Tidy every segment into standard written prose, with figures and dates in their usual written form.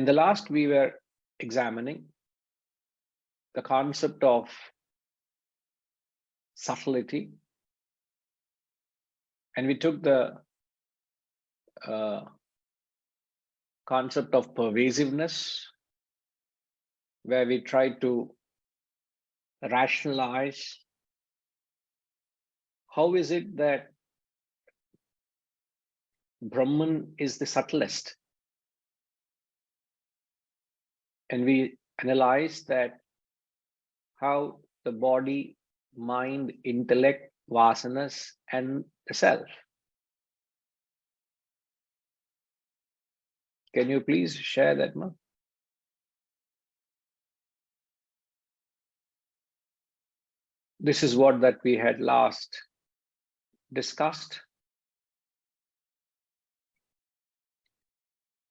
And the last we were examining the concept of subtlety, and we took the concept of pervasiveness, where we tried to rationalize how is it that Brahman is the subtlest. And we analyzed that how the body, mind, intellect, vasanas, and the self. Can you please share that, Ma? This is what that we had last discussed.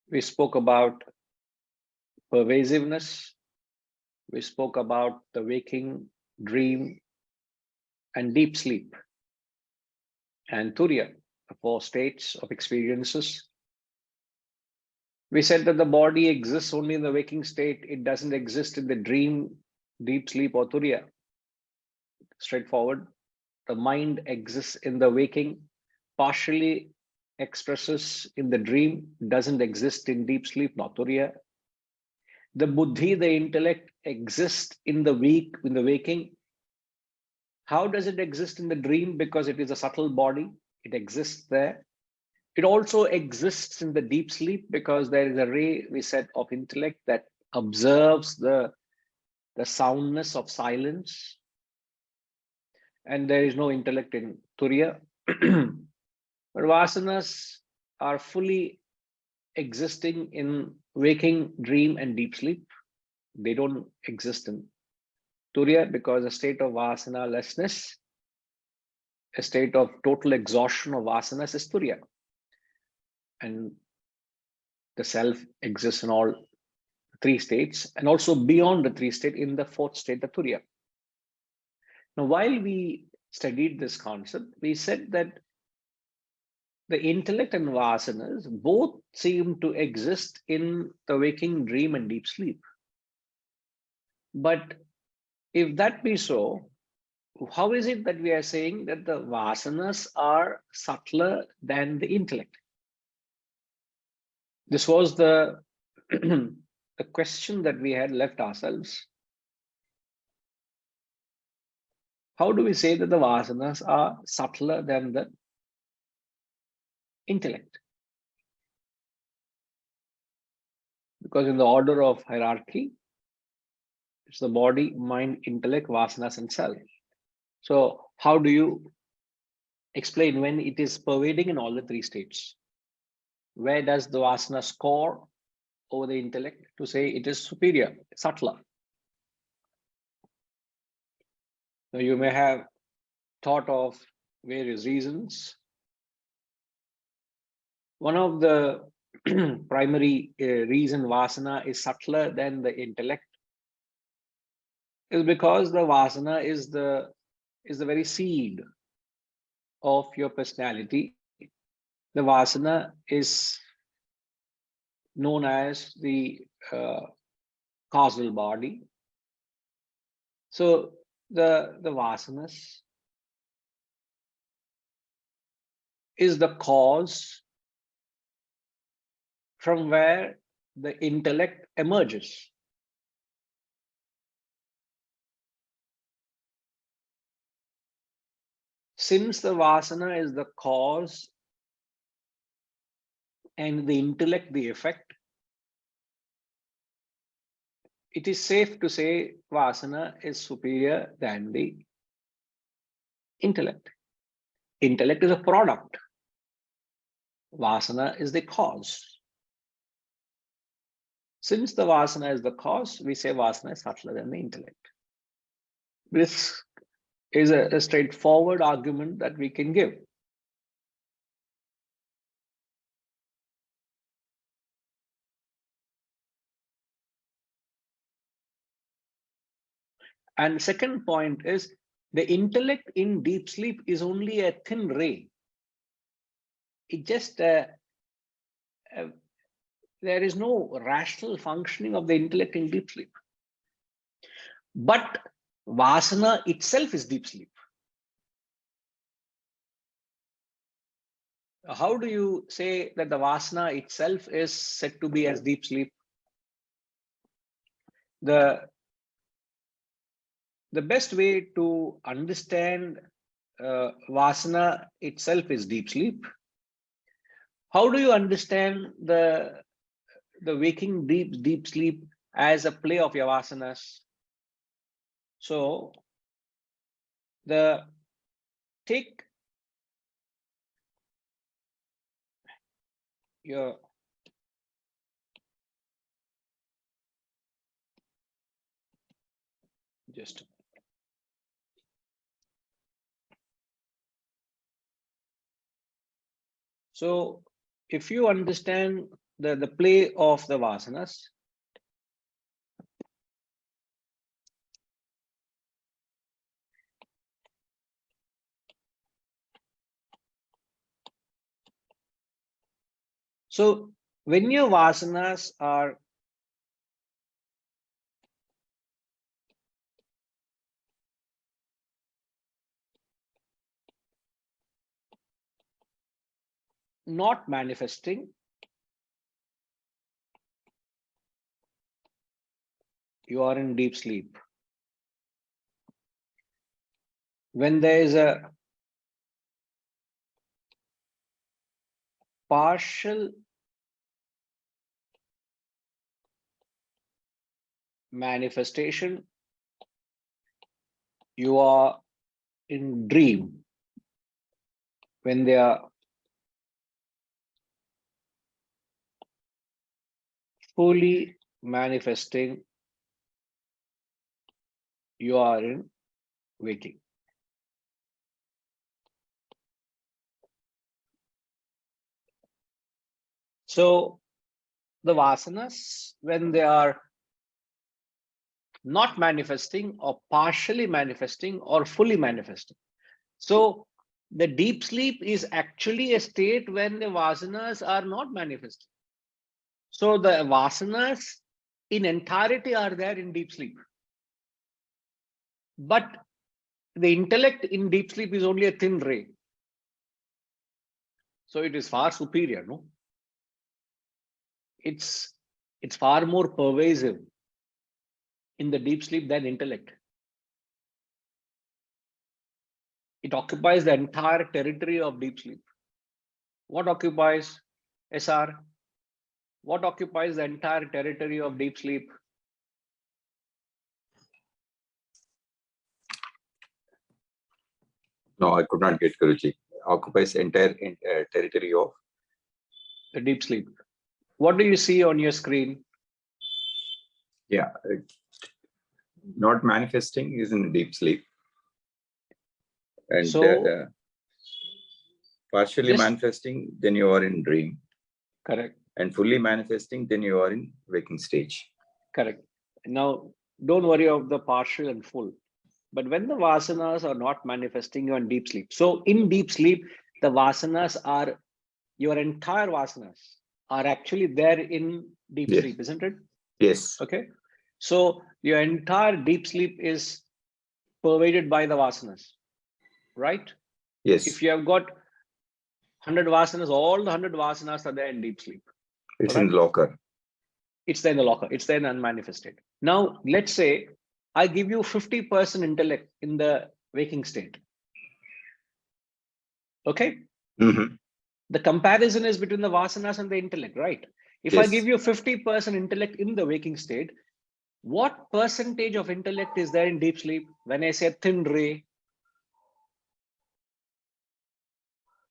We spoke about pervasiveness. We spoke about the waking, dream, and deep sleep, and Turiya, the 4 states of experiences. We said that the body exists only in the waking state. It doesn't exist in the dream, deep sleep, or Turiya. Straightforward. The mind exists in the waking, partially expresses in the dream, doesn't exist in deep sleep, nor Turiya. The buddhi, the intellect, exists in the waking. How does it exist in the dream? Because it is a subtle body. It exists there. It also exists in the deep sleep because there is a ray, we said, of intellect that observes the soundness of silence. And there is no intellect in Turiya. But vasanas are fully existing in waking, dream, and deep sleep. They don't exist in Turiya because a state of vasana-lessness, a state of total exhaustion of vasanas is Turiya. And the self exists in all 3 states, and also beyond the 3 states in the 4th state, the Turiya. Now, while we studied this concept, we said that the intellect and vasanas both seem to exist in the waking, dream, and deep sleep. But if that be so, how is it that we are saying that the vasanas are subtler than the intellect? This was the question that we had left ourselves. How do we say that the vasanas are subtler than the intellect? Because in the order of hierarchy, it's the body, mind, intellect, vasanas, and self. So how do you explain when it is pervading in all the 3 states? Where does the vasana score over the intellect to say it is superior, subtler? Now, you may have thought of various reasons. One of the primary reason vasana is subtler than the intellect is because the vasana is the very seed of your personality. The vasana is known as the causal body. So the vasanas is the cause from where the intellect emerges. Since the vasana is the cause and the intellect the effect, it is safe to say vasana is superior than the intellect. Intellect is a product. Vasana is the cause. Since the vasana is the cause, we say vasana is subtler than the intellect. This is a straightforward argument that we can give. And second point is the intellect in deep sleep is only a thin ray. It just there is no rational functioning of the intellect in deep sleep. But vasana itself is deep sleep. How do you say that the vasana itself is said to be as deep sleep? The best way to understand vasana itself is deep sleep. How do you understand the waking deep sleep as a play of your vasanas? So take your just so if you understand the play of the vasanas, so when your vasanas are not manifesting, you are in deep sleep. When there is a partial manifestation, you are in dream. When they are fully manifesting, you are in waking. So the vasanas, when they are not manifesting or partially manifesting or fully manifesting. So the deep sleep is actually a state when the vasanas are not manifesting. So the vasanas in entirety are there in deep sleep. But the intellect in deep sleep is only a thin ray. So it is far superior, no? It's far more pervasive in the deep sleep than intellect. It occupies the entire territory of deep sleep. What occupies, SR? What occupies the entire territory of deep sleep? No, I could not get Guruji. Occupies entire territory of the deep sleep. What do you see on your screen? Yeah, not manifesting is in deep sleep. And so partially manifesting, then you are in dream. Correct. And fully manifesting, then you are in waking stage. Correct. Now, don't worry of the partial and full. But when the vasanas are not manifesting, you're in deep sleep. So in deep sleep, the vasanas are, your entire vasanas are actually there in deep sleep, isn't it? Yes. Okay. So your entire deep sleep is pervaded by the vasanas, right? Yes. If you have got 100 vasanas, all the 100 vasanas are there in deep sleep. It's in the locker. It's there in the locker. It's there in unmanifested. Now, let's say I give you 50% intellect in the waking state. Okay. Mm-hmm. The comparison is between the vasanas and the intellect, right? If I give you 50% intellect in the waking state, what percentage of intellect is there in deep sleep? When I say thin ray,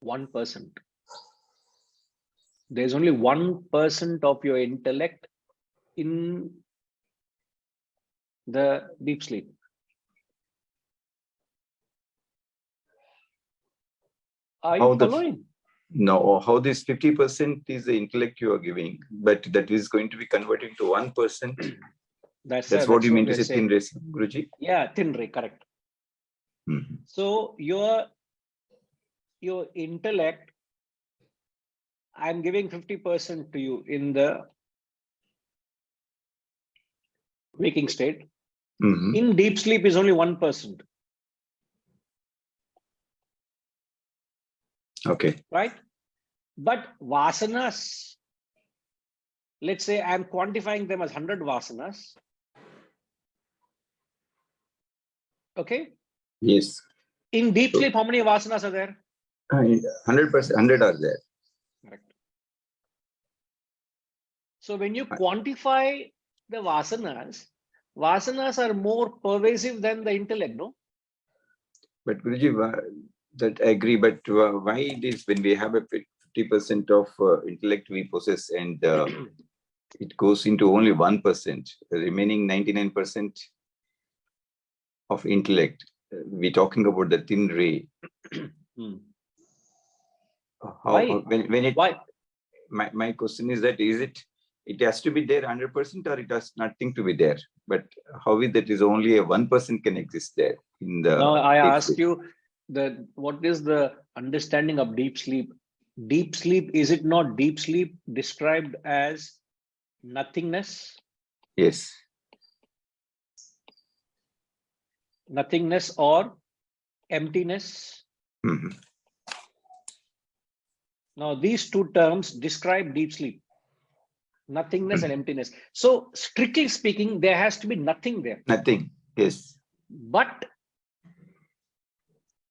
1%. There's only 1% of your intellect in the deep sleep. Are you following? No, how this 50% is the intellect you are giving, but that is going to be converted to 1%. That's what you mean to say, thin ray, Guruji? Yeah, thin ray, correct. Mm-hmm. So your intellect, I'm giving 50% to you in the waking state. Mhm. In deep sleep is only 1%. Okay. Right? But vasanas, let's say I'm quantifying them as 100 vasanas. Okay. Yes. In deep So, sleep, how many vasanas are there? 100%, 100 are there. Correct. So when you quantify the vasanas are more pervasive than the intellect, no? But Guruji, that I agree, but why it is when we have a 50% of intellect we possess and it goes into only 1%, the remaining 99% of intellect, we're talking about the thin ray. Why? When it, Why? my question is that it has to be there 100% or it has nothing to be there, but how is that is only a 1% can exist there in the Now I deep ask sleep. you what is the understanding of deep sleep? Deep sleep, is it not deep sleep described as nothingness? Yes. Nothingness or emptiness? Mhm. Now these two terms describe deep sleep. Nothingness and emptiness. So strictly speaking, there has to be nothing there. Nothing. Yes. But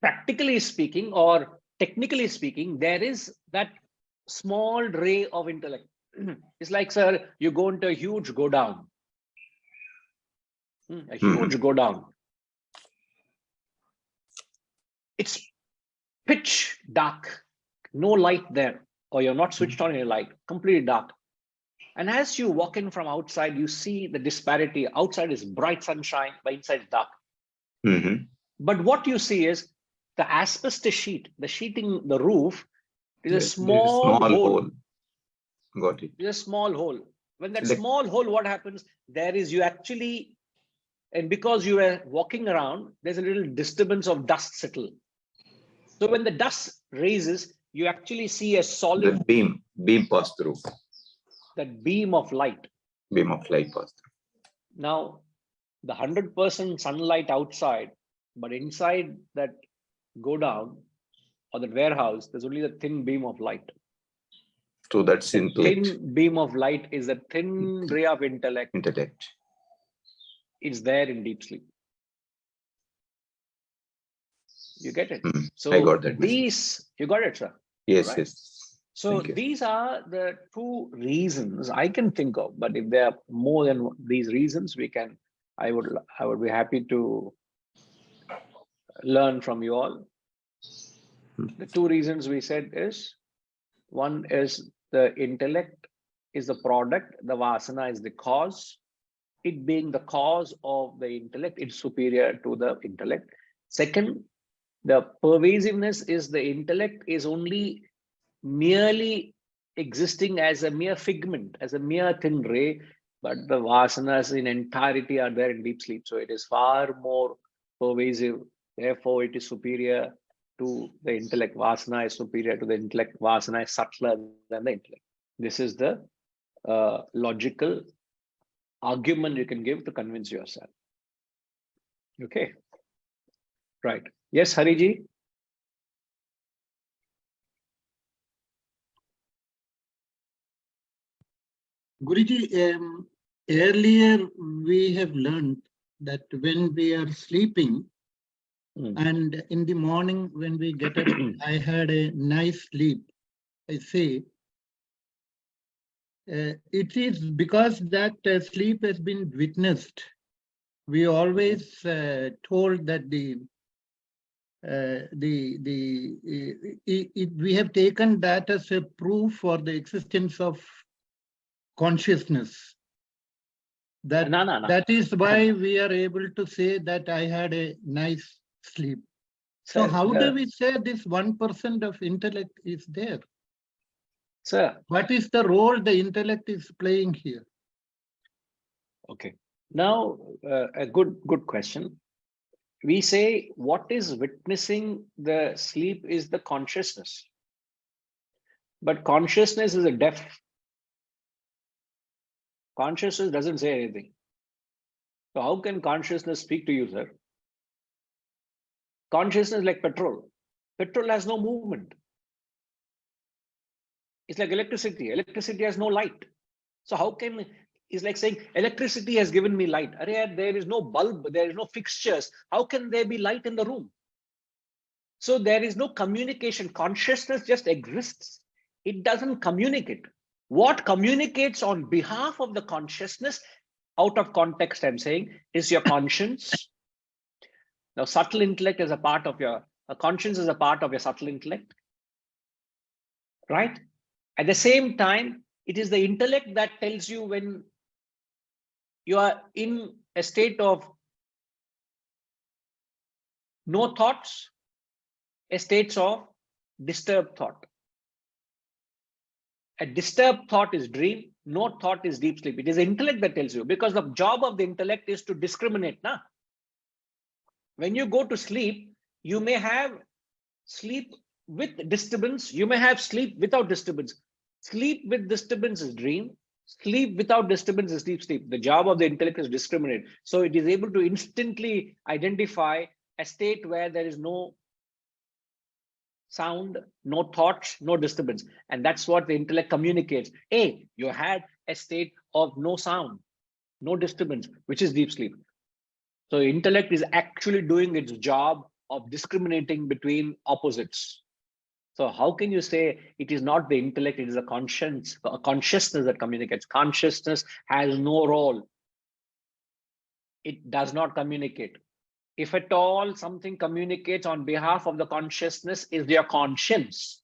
practically speaking or technically speaking, there is that small ray of intellect. It's like, sir, you go into a huge go down. A huge go down. It's pitch dark, no light there, or you're not switched on your light, completely dark. And as you walk in from outside, you see the disparity. Outside is bright sunshine, but inside is dark. Mm-hmm. But what you see is the asbestos sheet, the sheeting, the roof, is a There's small hole. Got it. It's a small hole. When that small hole, what happens? There is you actually, and because you were walking around, there's a little disturbance of dust settle. So when the dust raises, you actually see a solid the beam pass through. That beam of light. Beam of light pass through. Now, the 100% sunlight outside, but inside that go down or that warehouse, there's only the thin beam of light. So that's intellect. Thin beam of light is a thin ray of intellect. Intellect. It's there in deep sleep. You get it? So I got that. you got it, sir? Yes, right? yes. So these are the two reasons I can think of, but if there are more than these reasons, I would be happy to learn from you all. The two reasons we said is, one is the intellect is the product, the vasana is the cause. It being the cause of the intellect, it's superior to the intellect. Second, the pervasiveness is the intellect is only merely existing as a mere figment, as a mere thin ray, but the vasanas in entirety are there in deep sleep. So it is far more pervasive. Therefore, it is superior to the intellect. Vasana is superior to the intellect. Vasana is subtler than the intellect. This is the logical argument you can give to convince yourself. Okay. Right. Yes, Hariji. Guruji, earlier we have learned that when we are sleeping and in the morning when we get up, I had a nice sleep. I say, it is because that sleep has been witnessed. We always told that we have taken that as a proof for the existence of consciousness. That is why we are able to say that I had a nice sleep. So how do we say this 1% of intellect is there? Sir, what is the role the intellect is playing here? Okay. Now, a good question. We say what is witnessing the sleep is the consciousness. But consciousness is a deaf. Consciousness doesn't say anything. So how can consciousness speak to you, sir? Consciousness is like petrol. Petrol has no movement. It's like electricity. Electricity has no light. So how can, it's like saying electricity has given me light. There is no bulb, there is no fixtures. How can there be light in the room? So there is no communication. Consciousness just exists. It doesn't communicate. What communicates on behalf of the consciousness, out of context, I'm saying, is your conscience. Now, subtle intellect is a part of your, conscience is a part of your subtle intellect, right? At the same time, it is the intellect that tells you when you are in a state of no thoughts, a state of disturbed thought. A disturbed thought is dream, no thought is deep sleep. It is the intellect that tells you, because the job of the intellect is to discriminate. Nah? When you go to sleep, you may have sleep with disturbance, you may have sleep without disturbance. Sleep with disturbance is dream, sleep without disturbance is deep sleep. The job of the intellect is discriminate. So it is able to instantly identify a state where there is no sound, no thoughts, no disturbance. And that's what the intellect communicates. Hey, you had a state of no sound, no disturbance, which is deep sleep. So intellect is actually doing its job of discriminating between opposites. So how can you say it is not the intellect, it is a conscience, a consciousness that communicates? Consciousness has no role. It does not communicate. If at all something communicates on behalf of the consciousness, is their conscience.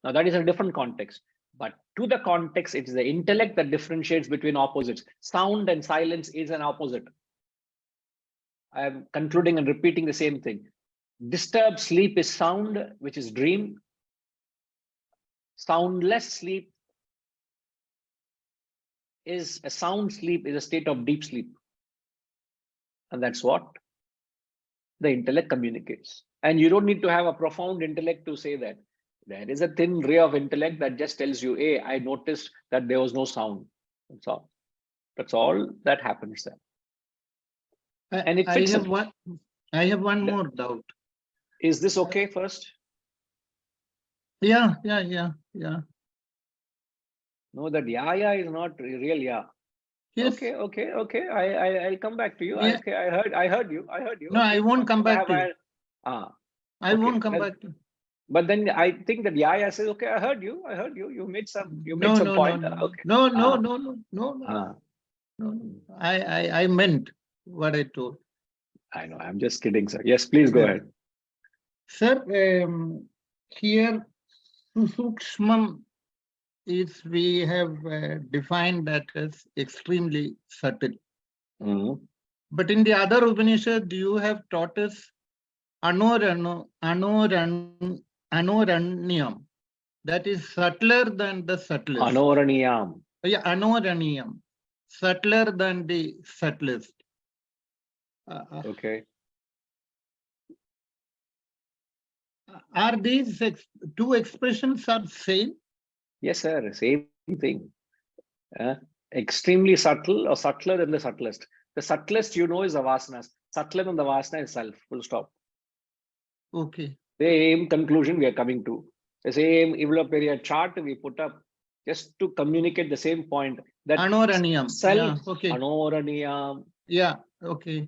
Now that is a different context. But to the context, it is the intellect that differentiates between opposites. Sound and silence is an opposite. I am concluding and repeating the same thing. Disturbed sleep is sound, which is dream. Soundless sleep is a sound sleep, is a state of deep sleep. And that's what the intellect communicates. And you don't need to have a profound intellect to say that. There is a thin ray of intellect that just tells you, hey, I noticed that there was no sound. That's all. That's all that happens there. And it fixes it. I have one more doubt. Is this okay first? Yeah. No, that yeah is not real yeah. Yes. Okay. I'll come back to you. Yeah. Okay, I heard you. No, okay. I won't come back to you. I won't come back to you. But then I think that yeah says, okay, I heard you. You made some No, point. Okay. No. I meant what I told. I know, I'm just kidding, sir. Yes, please go ahead. Sir, here Sukshmam is, we have defined that as extremely subtle. But in the other Upanishad, you have taught us anoranyam, that is subtler than the subtlest. Anoranyam. Yeah, anoranyam, subtler than the subtlest. Okay. Are these two expressions are same? Yes, sir. Same thing. Extremely subtle or subtler than the subtlest. The subtlest, you know, is the vasanas. Subtler than the vasana is self. Full stop. Okay. Same conclusion we are coming to. The same evolutionary chart we put up just to communicate the same point. That anoranyam. Self. Yeah, okay. Anoranyam. Yeah. Okay.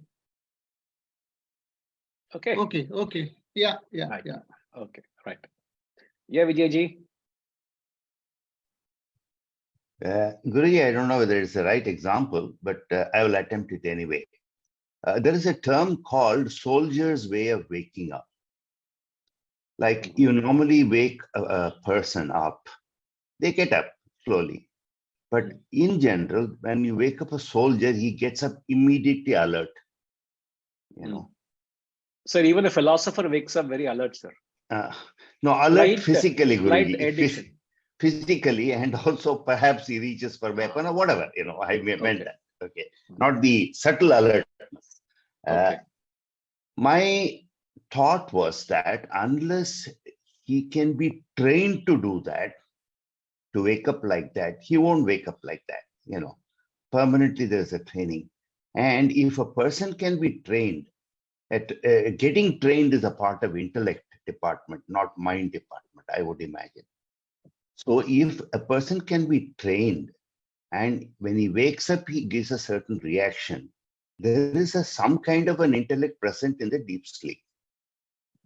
Okay. Okay. Yeah. Right. Yeah. Okay. Right. Yeah, Vijayji. Guruji, I don't know whether it's the right example, but I will attempt it anyway. There is a term called soldier's way of waking up. Like you normally wake a person up, they get up slowly. But in general, when you wake up a soldier, he gets up immediately alert. You know. Sir, even a philosopher wakes up very alert, sir. No, alert physically, Guruji. Addiction. Physically, and also perhaps he reaches for weapon or whatever, you know, I meant that. Okay. Not the subtle alertness. Okay. My thought was that unless he can be trained to do that, to wake up like that, he won't wake up like that, you know. Permanently there's a training. And if a person can be trained at getting trained is a part of intellect department, not mind department, I would imagine. So if a person can be trained and when he wakes up, he gives a certain reaction, there is some kind of an intellect present in the deep sleep.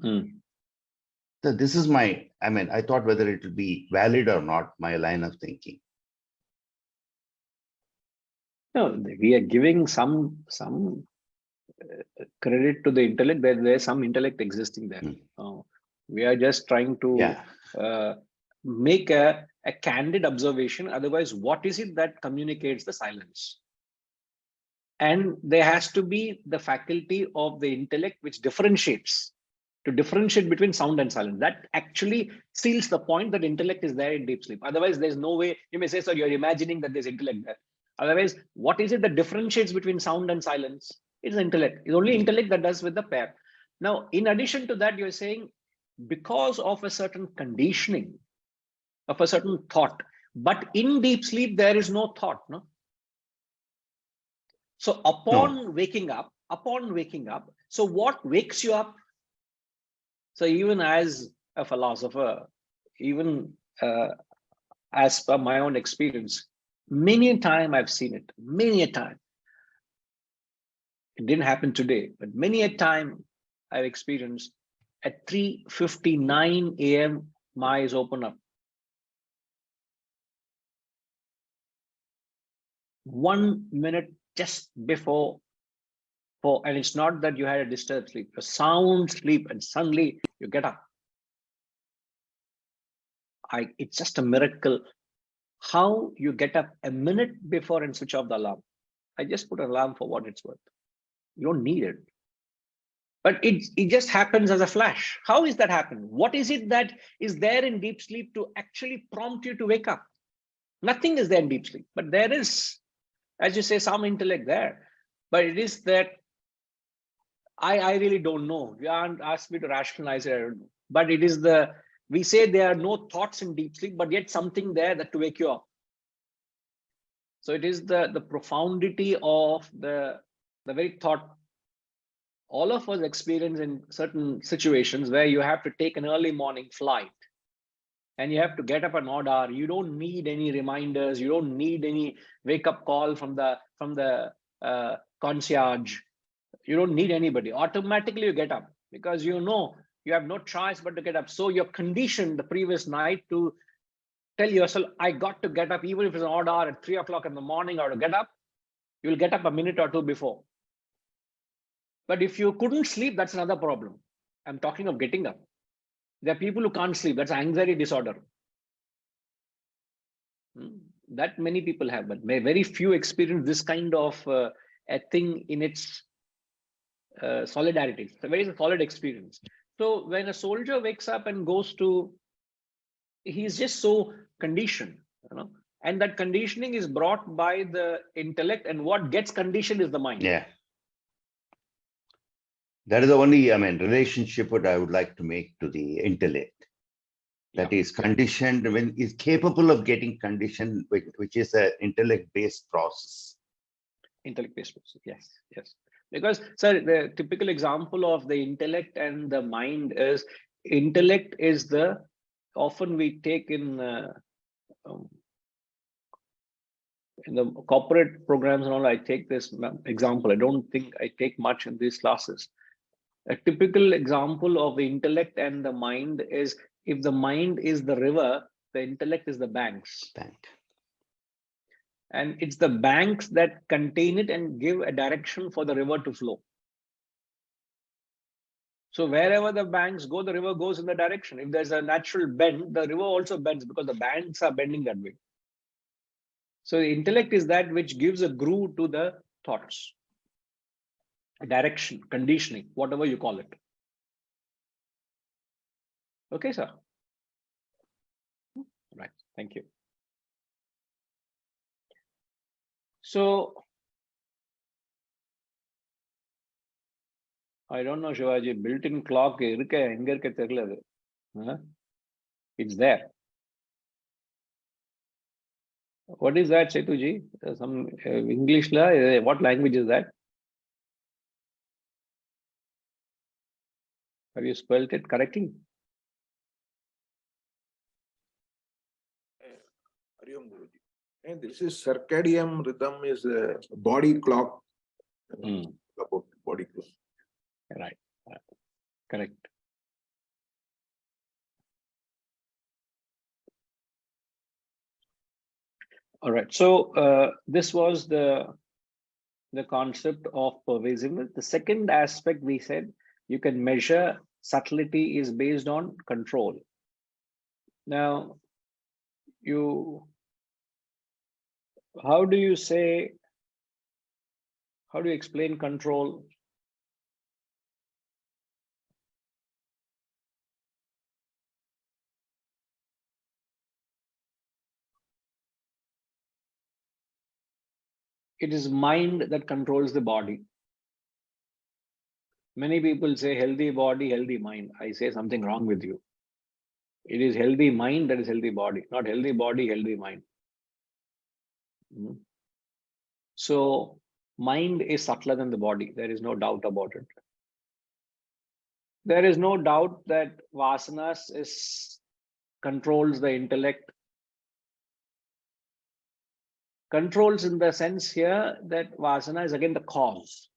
So this is my, I thought whether it will be valid or not, my line of thinking. No, we are giving some credit to the intellect. There's some intellect existing there. We are just trying to make a candid observation. Otherwise, what is it that communicates the silence? And there has to be the faculty of the intellect which differentiates, to differentiate between sound and silence. That actually seals the point that intellect is there in deep sleep. Otherwise, there's no way. You may say, so you're imagining that there's intellect there. Otherwise, what is it that differentiates between sound and silence? It's intellect. It's only intellect that does with the pair. Now, in addition to that, you're saying because of a certain conditioning, of a certain thought, but in deep sleep, there is no thought, no? So upon waking up, so what wakes you up? So even as a philosopher, even as per my own experience, many a time I've seen it, many a time. It didn't happen today, but many a time I've experienced at 3:59 a.m. my eyes open up. 1 minute just before, and it's not that you had a disturbed sleep, a sound sleep, and suddenly you get up. It's just a miracle how you get up a minute before and switch off the alarm. I just put an alarm for what it's worth. You don't need it. But it just happens as a flash. How is that happen? What is it that is there in deep sleep to actually prompt you to wake up? Nothing is there in deep sleep, but there is, as you say, some intellect there. But it is that I really don't know. You aren't asked me to rationalize it. I don't know. But it is we say there are no thoughts in deep sleep, but yet something there that to wake you up. So it is the profundity of the very thought. All of us experience in certain situations where you have to take an early morning flight and you have to get up an odd hour. You don't need any reminders. You don't need any wake up call from the concierge. You don't need anybody. Automatically you get up because you know you have no choice but to get up. So you're conditioned the previous night to tell yourself, I got to get up, even if it's an odd hour at 3 o'clock in the morning or to get up, you'll get up a minute or two before. But if you couldn't sleep, that's another problem. I'm talking of getting up. There are people who can't sleep. That's anxiety disorder. That many people have, but very few experience this kind of a thing in its solidarity. It's a very solid experience. So when a soldier wakes up and goes to, he's just so conditioned, and that conditioning is brought by the intellect, and what gets conditioned is the mind. Yeah. That is the only, relationship what I would like to make to the intellect. That is conditioned, when is capable of getting conditioned, which is an intellect-based process. Intellect-based process, yes. Because, sir, the typical example of the intellect and the mind is, intellect is often we take in the corporate programs and all, I take this example. I don't think I take much in these classes. A typical example of the intellect and the mind is, if the mind is the river, the intellect is the banks. And it's the banks that contain it and give a direction for the river to flow. So wherever the banks go, the river goes in the direction. If there's a natural bend, the river also bends because the banks are bending that way. So the intellect is that which gives a groove to the thoughts, direction, conditioning, whatever you call it. Okay, sir. Right. Thank you. So I don't know, Shivaji, built-in clock, it's there. What is that, Setuji? Some English la? What language is that? Have you spelled it correctly? Hariom Guruji. And this is circadian rhythm is a body clock. About body clock. Right. Correct. All right. So this was the concept of pervasiveness. The second aspect we said you can measure subtlety is based on control. Now, how do you explain control? It is mind that controls the body. Many people say healthy body, healthy mind. I say something wrong with you. It is healthy mind that is healthy body, not healthy body, healthy mind. So mind is subtler than the body. There is no doubt about it. There is no doubt that vasanas controls the intellect. Controls in the sense here that vasana is again the cause.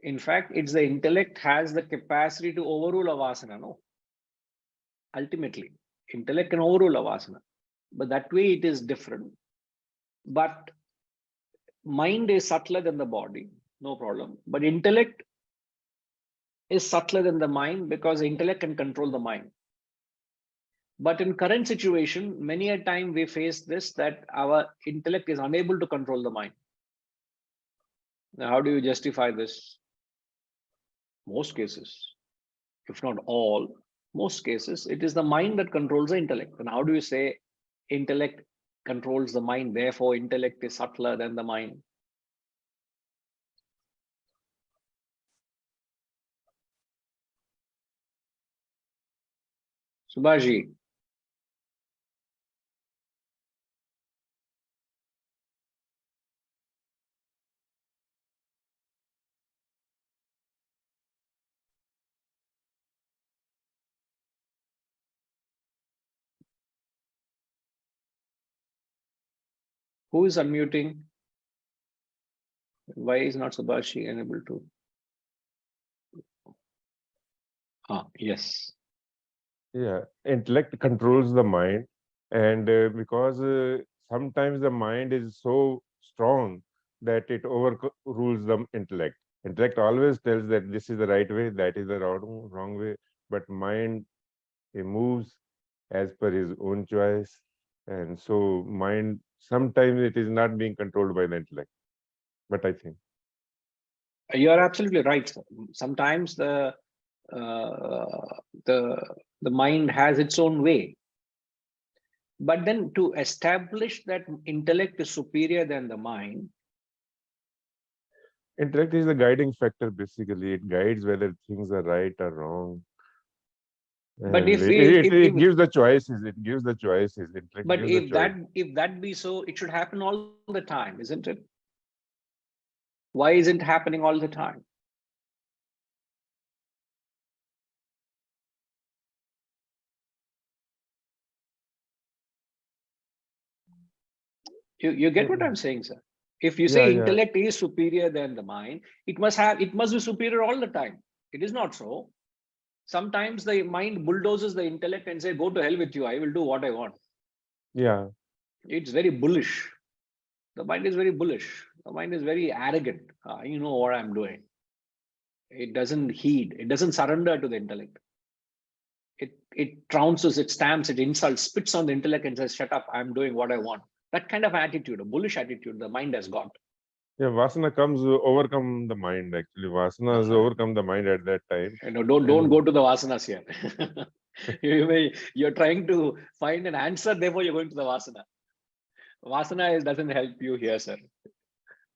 In fact, it's the intellect has the capacity to overrule a vasana, no? Ultimately, intellect can overrule a vasana, but that way it is different. But mind is subtler than the body, no problem. But intellect is subtler than the mind because the intellect can control the mind. But in current situation, many a time we face this, that our intellect is unable to control the mind. Now, how do you justify this? Most cases, if not all, most cases, it is the mind that controls the intellect. And how do you say intellect controls the mind, therefore intellect is subtler than the mind? Subhaji. Who is unmuting? Why is not Subhashi unable to? Yes. Yeah, intellect controls the mind, and because sometimes the mind is so strong that it overrules the intellect. Intellect always tells that this is the right way, that is the wrong way, but mind, he moves as per his own choice, and so mind sometimes it is not being controlled by the intellect. But I think You are absolutely right, sir. Sometimes the mind has its own way. But then to establish that intellect is superior than the mind. intellect is the guiding factor, basically. It guides whether things are right or wrong. But And it gives the choices. It gives the choices. But if that be so, it should happen all the time, isn't it? Why isn't it happening all the time? You get what I'm saying, sir? If you say intellect is superior than the mind, it must be superior all the time. It is not so. Sometimes the mind bulldozes the intellect and say, go to hell with you, I will do what I want. Yeah. It's very bullish. The mind is very bullish. The mind is very arrogant. You know what I'm doing. It doesn't heed. It doesn't surrender to the intellect. It trounces, it stamps, it insults, spits on the intellect and says, shut up, I'm doing what I want. That kind of attitude, a bullish attitude, the mind has got. Yeah, vasana comes overcome the mind, actually. Vasana has overcome the mind at that time. You know, don't go to the vasanas here. You're trying to find an answer, therefore you're going to the vasana. Vasana doesn't help you here, sir.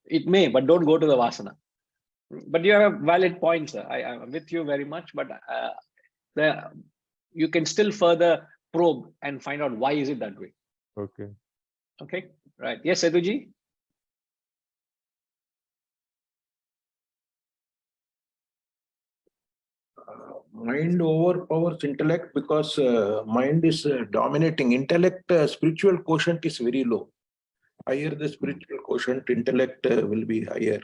It may, but don't go to the vasana. But you have a valid point, sir. I'm with you very much, but you can still further probe and find out why is it that way. Okay. Okay, right. Yes, Seduji? Mind overpowers intellect because mind is dominating. Intellect, spiritual quotient is very low. Higher the spiritual quotient, intellect will be higher.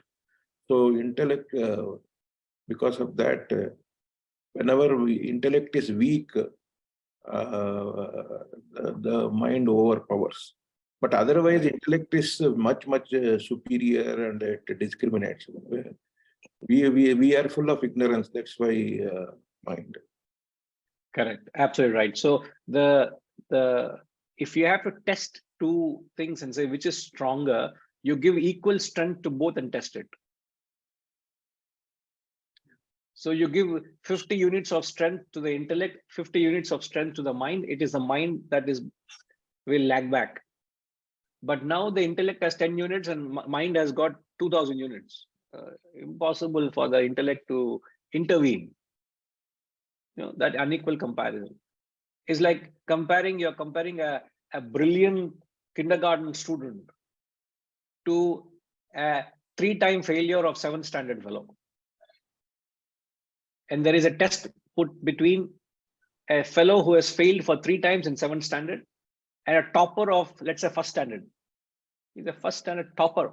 So intellect, because of that, whenever intellect is weak, the mind overpowers. But otherwise, intellect is much, much superior and it discriminates. We are full of ignorance. That's why mind. Correct. Absolutely right. So the if you have to test two things and say which is stronger, you give equal strength to both and test it. So you give 50 units of strength to the intellect, 50 units of strength to the mind. It is the mind that will lag back. But now the intellect has 10 units and mind has got 2000 units. Impossible for the intellect to intervene. That unequal comparison is like you're comparing a brilliant kindergarten student to a 3-time failure of 7th standard fellow. And there is a test put between a fellow who has failed for 3 times in 7th standard and a topper of, let's say, 1st standard. He's a 1st standard topper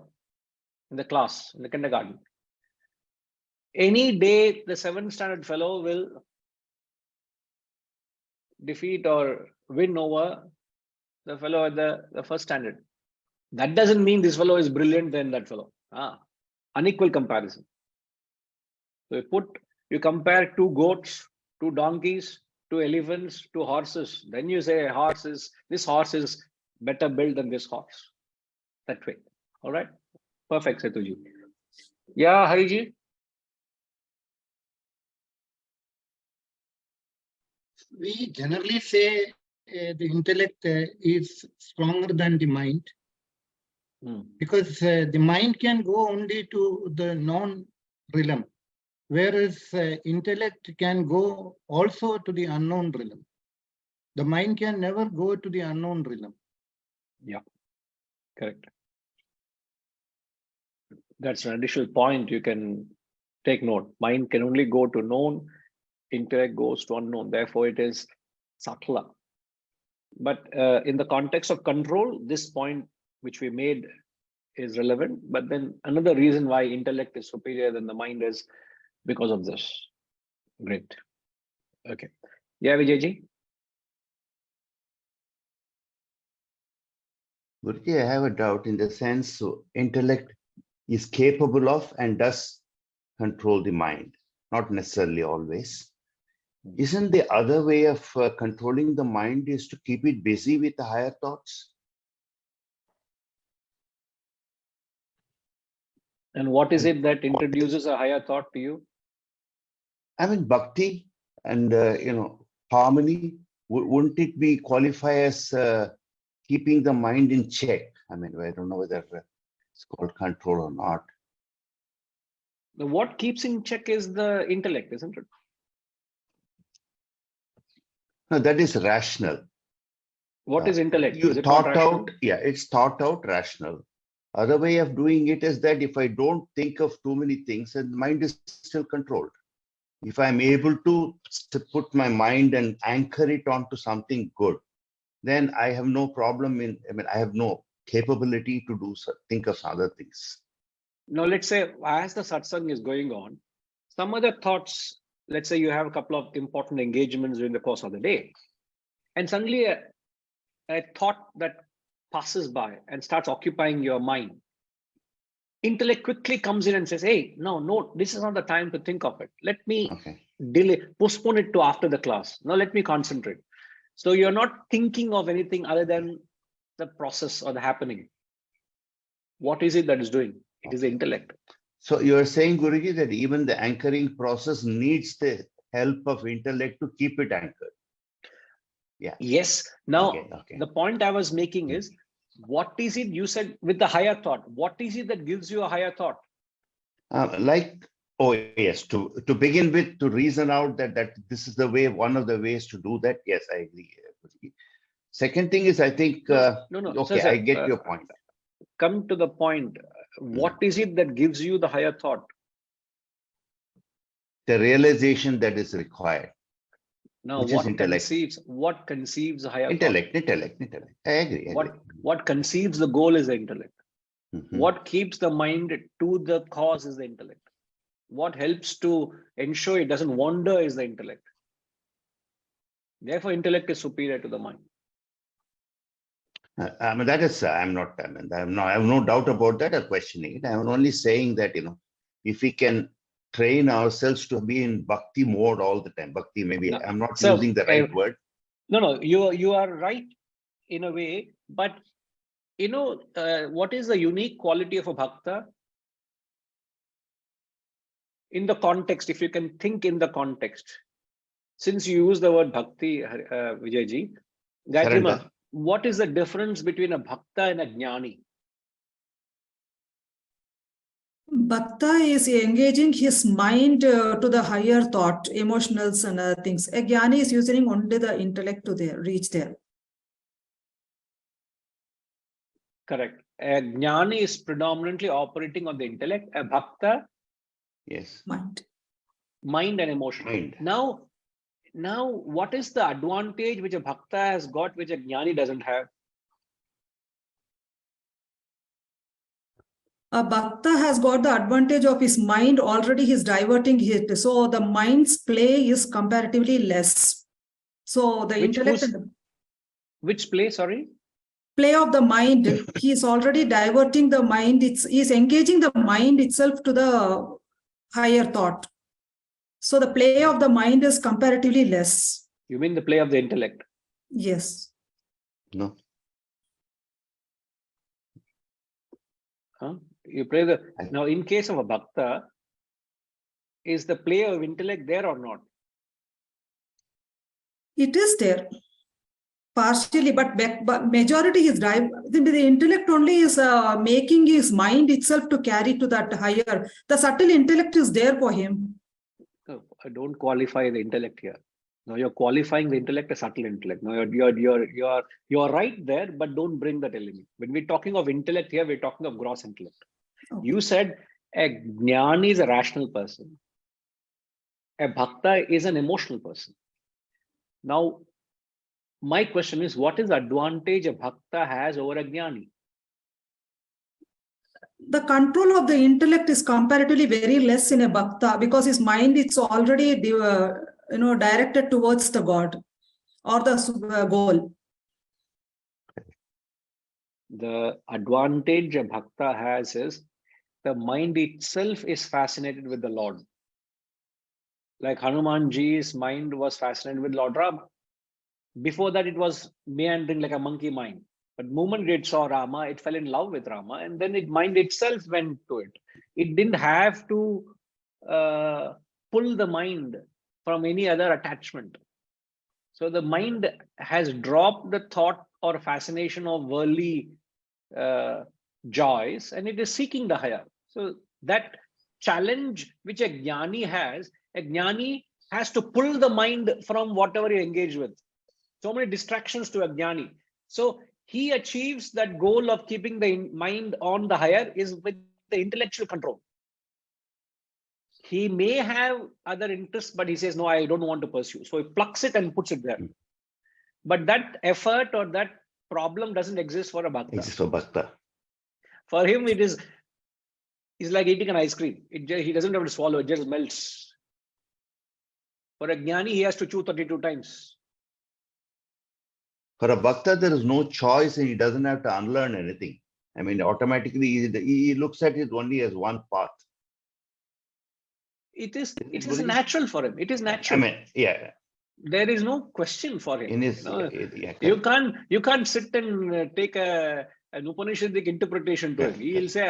in the class, in the kindergarten. Any day, the 7th standard fellow will defeat or win over the fellow at the 1st standard. That doesn't mean this fellow is brilliant than that fellow. Unequal comparison. So you compare 2 goats, 2 donkeys, 2 elephants, 2 horses. Then you say this horse is better built than this horse. That way. All right. Perfect, Setuji. Yeah, Hariji. We generally say the intellect is stronger than the mind because the mind can go only to the known realm, whereas intellect can go also to the unknown realm. The mind can never go to the unknown realm. Yeah, correct. That's an additional point you can take note. Mind can only go to known, intellect goes to unknown. Therefore, it is subtler. But in the context of control, this point which we made is relevant. But then another reason why intellect is superior than the mind is because of this. Great. Okay. Yeah, Vijayji. Guruji, I have a doubt in the sense, so intellect is capable of and does control the mind, not necessarily always. Isn't the other way of controlling the mind is to keep it busy with the higher thoughts? And what is it that introduces a higher thought to you? I mean, bhakti and, harmony, wouldn't it be qualify as keeping the mind in check? I mean, I don't know whether it's called control or not. What keeps in check is the intellect, isn't it? No, that is rational. What is intellect? You Is it not thought rational? out, yeah, it's thought out rational. Other way of doing it is that if I don't think of too many things, and the mind is still controlled. If I'm able to put my mind and anchor it onto something good, then I have no problem I have no capability to think of other things. Now, let's say as the satsang is going on, some other thoughts, let's say you have a couple of important engagements during the course of the day, and suddenly a thought that passes by and starts occupying your mind. Intellect quickly comes in and says, hey, no, this is not the time to think of it. Let me postpone it to after the class. Now let me concentrate. So you're not thinking of anything other than the process or the happening. What is it that is doing? It is the intellect. So you're saying, Guruji, that even the anchoring process needs the help of intellect to keep it anchored. Yeah. Yes. Now, the point I was making is, what is it you said with the higher thought? What is it that gives you a higher thought? To begin with, to reason out that this is the way, one of the ways to do that. Yes, I agree. Second thing is, I think, No. okay, Sir, I get your point. Come to the point. What is it that gives you the higher thought? The realization that is required. Now, Which is intellect. what conceives the higher Intellect. thought? I agree. What conceives the goal is the intellect. Mhm. What keeps the mind to the cause is the intellect. What helps to ensure it doesn't wander is the intellect. Therefore, intellect is superior to the mind. I mean, that is, I have no doubt about that or questioning it. I'm only saying that, if we can train ourselves to be in bhakti mode all the time, bhakti, maybe No, I'm not so, using the right word. No, you are right in a way, but what is the unique quality of a bhakta? In the context, if you can think in the context, since you use the word bhakti, Vijayji, Gayatri, what is the difference between a bhakta and a jnani? Bhakta is engaging his mind to the higher thought, emotionals and other things. A jnani is using only the intellect to reach there. Correct. A jnani is predominantly operating on the intellect. A bhakta, Yes. Mind and emotion. Mind. Now, what is the advantage which a bhakta has got, which a jnani doesn't have? A bhakta has got the advantage of his mind already. He's diverting it, so the mind's play is comparatively less. So the intellect and the Which play? Sorry. play of the mind, he's already diverting the mind. He's engaging the mind itself to the higher thought. So the play of the mind is comparatively less. You mean the play of the intellect? Yes. No. Huh? You play now in case of a bhakta, is the play of intellect there or not? It is there. Partially, but majority is drive. The intellect only is making his mind itself to carry to that higher. The subtle intellect is there for him. No, I don't qualify the intellect here. Now you're qualifying the intellect as subtle intellect. Now you're right there, but don't bring that element. When we're talking of intellect here, we're talking of gross intellect. Okay. You said a jnani is a rational person. A bhakta is an emotional person. Now, my question is, what is the advantage a bhakta has over a jnani? The control of the intellect is comparatively very less in a bhakta because his mind is already directed towards the God or the goal. The advantage a bhakta has is the mind itself is fascinated with the Lord. Like Hanumanji's mind was fascinated with Lord Rama. Before that, it was meandering like a monkey mind. But the moment it saw Rama, it fell in love with Rama, and then its mind itself went to it. It didn't have to pull the mind from any other attachment. So the mind has dropped the thought or fascination of worldly joys, and it is seeking the higher. So that challenge which a jnani has to pull the mind from whatever you engage with. So many distractions to a jnani. So he achieves that goal of keeping the mind on the higher is with the intellectual control. He may have other interests, but he says, no, I don't want to pursue. So he plucks it and puts it there. But that effort or that problem doesn't exist for a bhakta. Exists for bhakta. For him, it's like eating an ice cream. He doesn't have to swallow, it just melts. For a jnani, he has to chew 32 times. For a bhakta, there is no choice and he doesn't have to unlearn anything. I mean, automatically, he looks at it only as one path. It is natural for him. It is natural. I mean, yeah. There is no question for him. In his, you can't sit and take an Upanishadic interpretation to him. He'll say,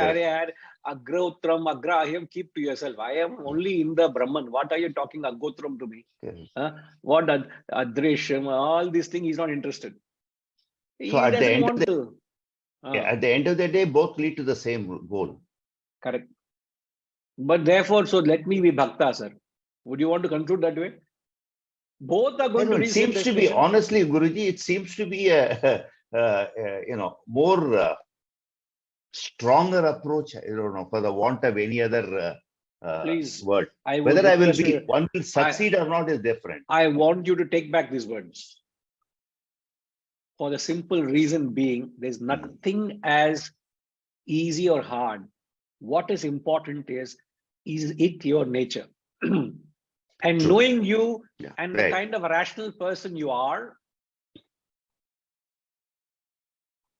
Agra Utram, Agra Ahyam, keep to yourself. I am only in the Brahman. What are you talking Agotram to me? What Adresham, all these things, he's not interested. So at the end of the day, both lead to the same goal. Correct. But therefore, so let me be bhakta, sir. Would you want to conclude that way? Both are I going know, to it reach same seems to be, destination. honestly, Guruji, it seems to be a, more stronger approach, I don't know, for the want of any other Please, word. I would Whether I will request be, you, one will succeed or not is different. I want you to take back these words. For the simple reason being, there's nothing as easy or hard. What is important is it your nature? And True. knowing you Yeah, and the right. kind of a rational person you are,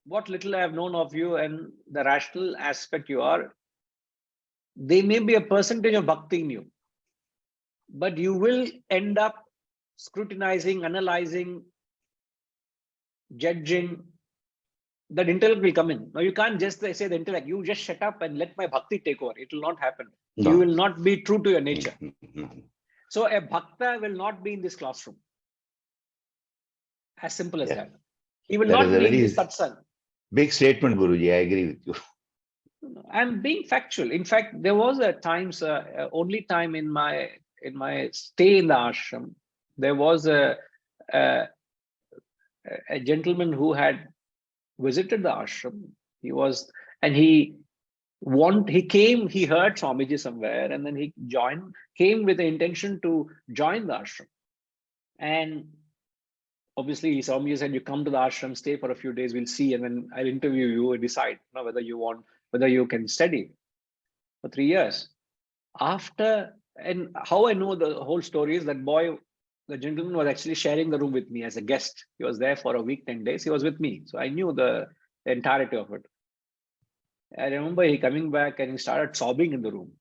what little I have known of you and the rational aspect you are, there may be a percentage of bhakti in you, but you will end up scrutinizing, analyzing, judging. That intellect will come in. Now you can't just say the intellect, you just shut up and let my bhakti take over. It will not happen. No. You will not be true to your nature. Mhm. So a bhakta will not be in this classroom. As simple as Yeah. that. He will That is not a be in very this satsang. big statement, Guruji. I agree with you. I'm being factual. In fact, there was a times, only time in my stay in the ashram, there was a gentleman who had visited the ashram. He was, and he came, he heard Swamiji somewhere, and then he came with the intention to join the ashram. And obviously, Swamiji said, you come to the ashram, stay for a few days, we'll see, and then I'll interview you and decide whether you can study for 3 years. After, and how I know the whole story is that the gentleman was actually sharing the room with me as a guest. He was there for a week, 10 days. He was with me. So I knew the entirety of it. I remember he coming back and he started sobbing in the room,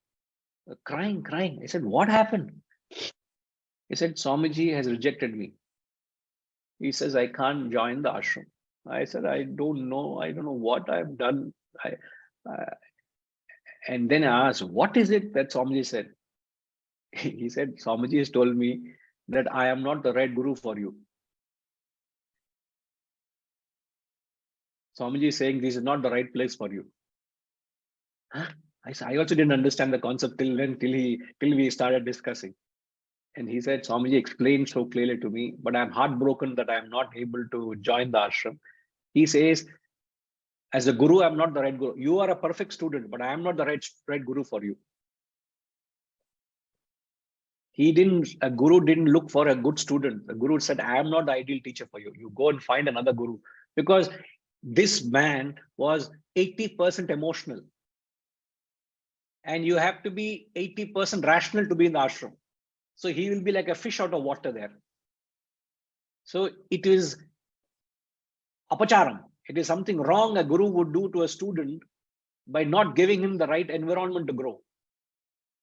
crying. I said, what happened? He said, Swamiji has rejected me. He says, I can't join the ashram. I said, I don't know what I've done. And then I asked, what is it that Swamiji said? He said, Swamiji has told me that I am not the right guru for you. Swamiji is saying this is not the right place for you. Huh? I also didn't understand the concept till we started discussing. And he said, Swamiji explained so clearly to me, but I'm heartbroken that I'm not able to join the ashram. He says, as a guru, I'm not the right guru. You are a perfect student, but I am not the right guru for you. A guru didn't look for a good student. The guru said, I am not the ideal teacher for you. You go and find another guru. Because this man was 80% emotional. And you have to be 80% rational to be in the ashram. So he will be like a fish out of water there. So it is apacharam. It is something wrong a guru would do to a student by not giving him the right environment to grow.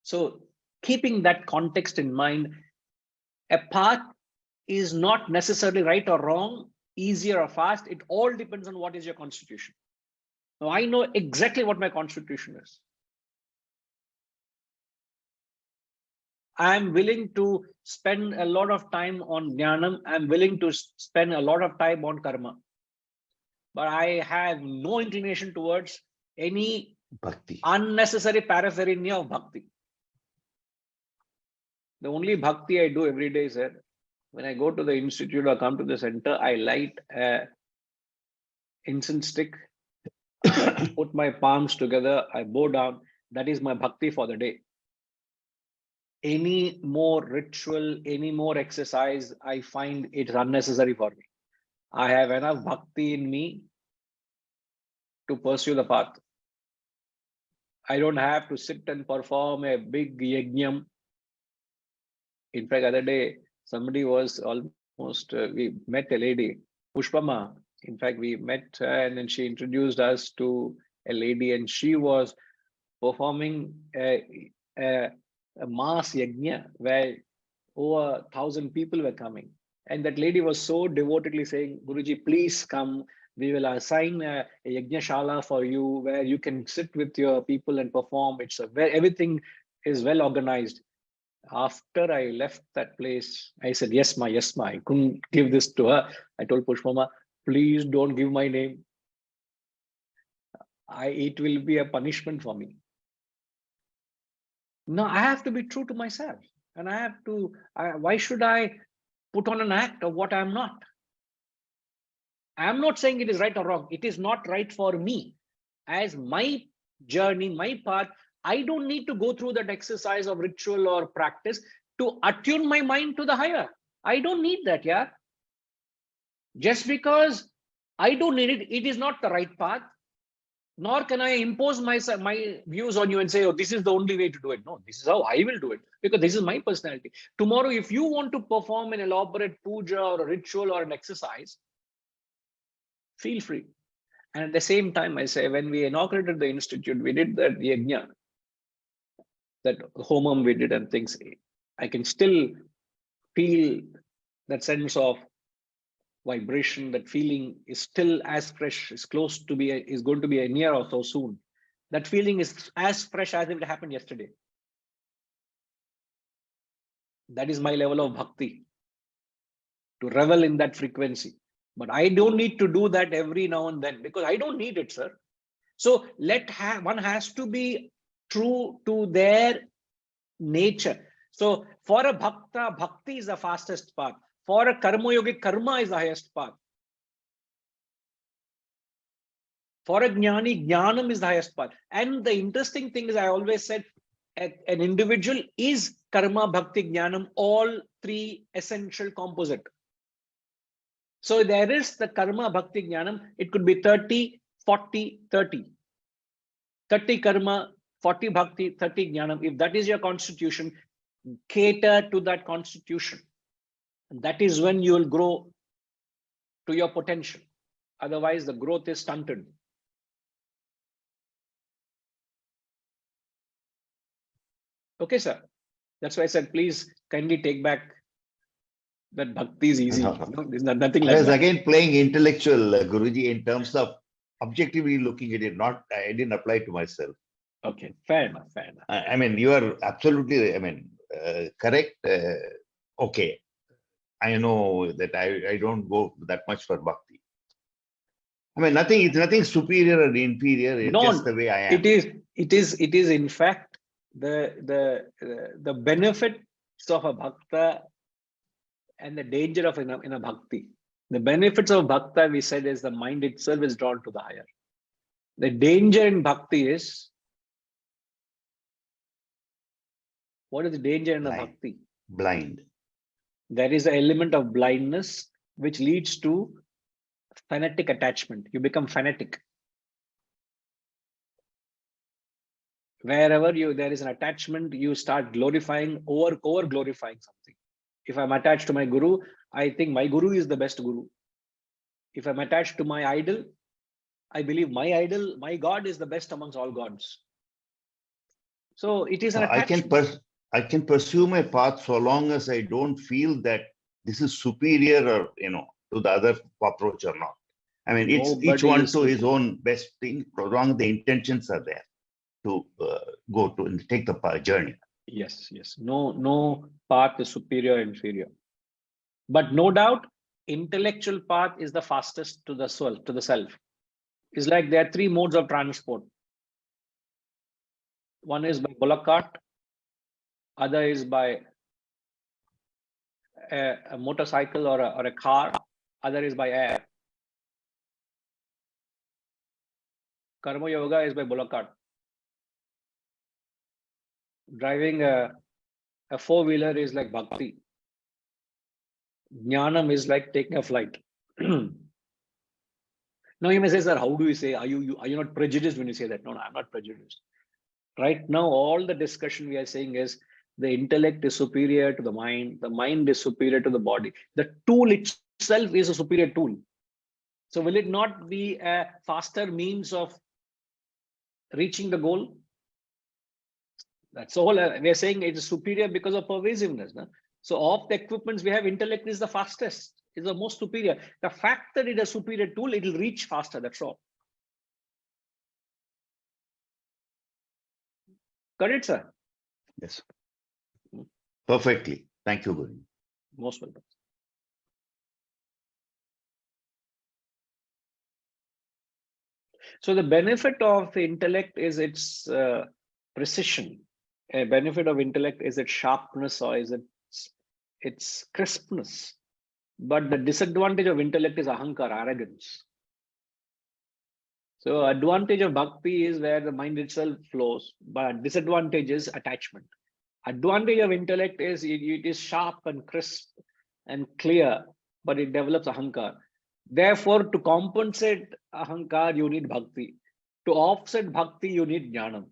So keeping that context in mind, a path is not necessarily right or wrong, easier or fast. It all depends on what is your constitution. Now I know exactly what my constitution is. I'm willing to spend a lot of time on jnanam. I'm willing to spend a lot of time on karma. But I have no inclination towards any Bhakti. unnecessary paraphernalia of bhakti. The only bhakti I do every day is that when I go to the institute or come to the center, I light an incense stick, I put my palms together, I bow down. That is my bhakti for the day. Any more ritual, any more exercise, I find it unnecessary for me. I have enough bhakti in me to pursue the path. I don't have to sit and perform a big yajnam. In fact, other day, somebody was almost, we met a lady, Pushpama. In fact, we met her and then she introduced us to a lady and she was performing a mass yajna where over 1,000 people were coming. And that lady was so devotedly saying, Guruji, please come. We will assign a yajna shala for you where you can sit with your people and perform. It's where everything is well organized. After I left that place, I said, yes, ma. I couldn't give this to her. I told Pushpama, please don't give my name. It will be a punishment for me. No, I have to be true to myself. And I have to, why should I put on an act of what I'm not. I'm not saying it is right or wrong. It is not right for me. As my journey, my path, I don't need to go through that exercise of ritual or practice to attune my mind to the higher. I don't need that, yeah. Just because I don't need it, it is not the right path. Nor can I impose my views on you and say, oh, this is the only way to do it. No, this is how I will do it, because this is my personality. Tomorrow, if you want to perform an elaborate puja or a ritual or an exercise, feel free. And at the same time, I say, when we inaugurated the institute, we did that yajna, that homam we did and things. I can still feel that sense of vibration. That feeling is still as fresh, is close to be, is going to be near or so soon. That feeling is as fresh as if it happened yesterday. That is my level of bhakti, to revel in that frequency. But I don't need to do that every now and then, because I don't need it, sir. So one has to be true to their nature. So for a bhakta, bhakti is the fastest path. For a karma yogi, karma is the highest path. For a jnani, jnanam is the highest path. And the interesting thing is, I always said, an individual is karma, bhakti, jnanam, all three essential composite. So there is the karma, bhakti, jnanam. It could be 30, 40, 30. 30 karma, 40 bhakti, 30 jnanam. If that is your constitution, cater to that constitution. And that is when you will grow to your potential. Otherwise, the growth is stunted. Okay, sir. That's why I said, please kindly take back that bhakti is easy. No. No, there's nothing I like was that. again playing intellectual, Guruji, in terms of objectively looking at it. I didn't apply to myself. Okay, fair enough, fair enough. I mean, you are absolutely, correct. Okay. I know that I don't go that much for bhakti. I mean, it's nothing superior or inferior. It's No, just the way I am. It is in fact the benefits of a bhakta and the danger of in a bhakti. The benefits of bhakta, we said, is the mind itself is drawn to the higher. The danger in bhakti is, what is the danger in a Blind. bhakti? Blind. There is an element of blindness which leads to fanatic attachment. You become fanatic. Wherever there is an attachment, you start glorifying, over glorifying something. If I'm attached to my guru, I think my guru is the best guru. If I'm attached to my idol, I believe my idol, my God is the best amongst all gods. So it is an attachment. I can pursue my path so long as I don't feel that this is superior or, to the other approach or not. I mean, it's each one to his own best thing, so long the intentions are there to go to and take the journey. Yes. No path is superior or inferior. But no doubt, intellectual path is the fastest to the soul, to the self. It's like there are three modes of transport. One is by bullock cart, other is by a motorcycle or a car, other is by air. Karma yoga is by bullock cart. Driving a four-wheeler is like bhakti. Jnanam is like taking a flight. Now you may say, sir, how do you say, are you not prejudiced when you say that? No, I'm not prejudiced. Right now, all the discussion we are saying is the intellect is superior to the mind is superior to the body. The tool itself is a superior tool. So will it not be a faster means of reaching the goal? That's all. We are saying it is superior because of pervasiveness. No? So of the equipments we have, intellect is the fastest, is the most superior. The fact that it is a superior tool, it will reach faster. That's all. Correct, sir? Yes. Perfectly. Thank you, Guru. Most welcome. So the benefit of intellect is its precision. A benefit of intellect is its sharpness or is its its crispness. But the disadvantage of intellect is ahankar, arrogance. So advantage of bhakti is where the mind itself flows, but disadvantage is attachment. Advantage of intellect is it is sharp and crisp and clear, but it develops ahankar. Therefore, to compensate ahankar, you need bhakti. To offset bhakti, you need jnanam.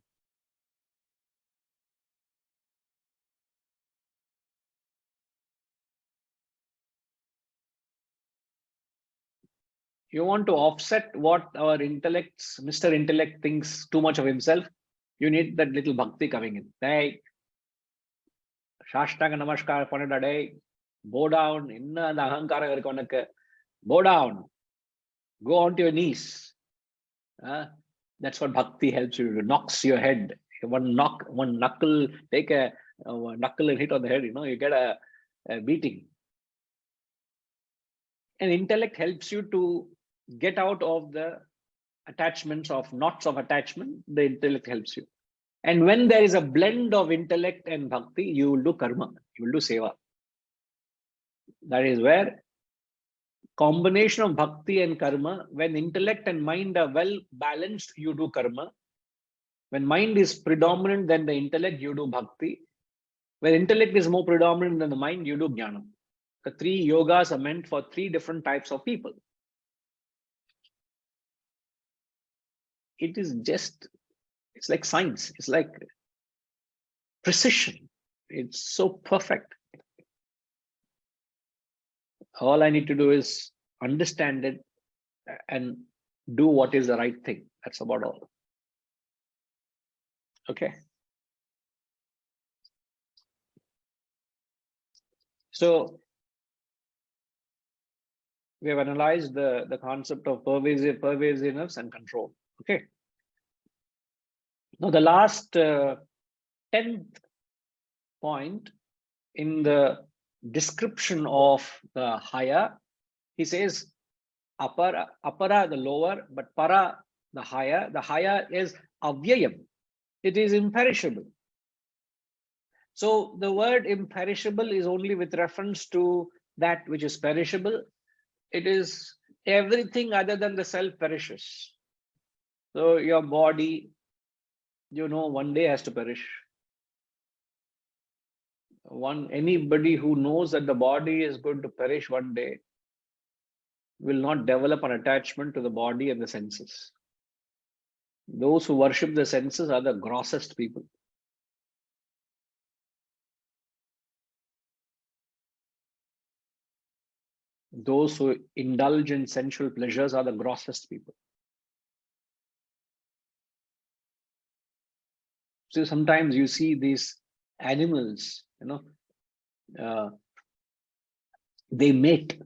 You want to offset what our intellects, Mr. Intellect thinks too much of himself, you need that little bhakti coming in. Hey, Shashtanga Namaskar Panada day, bow down, inna the ahankara irkonakku, bow down, go onto your knees. That's what bhakti helps you to, knocks your head. One knuckle, take a knuckle and hit on the head, you get a beating. And intellect helps you to get out of the attachments of knots of attachment. The intellect helps you. And when there is a blend of intellect and bhakti, you will do karma, you will do seva. That is where combination of bhakti and karma, when intellect and mind are well balanced, you do karma. When mind is predominant than the intellect, you do bhakti. When intellect is more predominant than the mind, you do jnana. The three yogas are meant for three different types of people. It is just, it's like science. It's like precision. It's so perfect. All I need to do is understand it and do what is the right thing. That's about all. Okay. So we have analyzed the concept of pervasiveness and control. Okay. Now the last 10th point in the description of the higher, he says apara the lower, but para the higher. The higher is avyayam. It is imperishable. So the word imperishable is only with reference to that which is perishable. It is everything other than the self perishes. So your body, one day has to perish. Anybody who knows that the body is going to perish one day will not develop an attachment to the body and the senses. Those who worship the senses are the grossest people. Those who indulge in sensual pleasures are the grossest people. So sometimes you see these animals, they mate.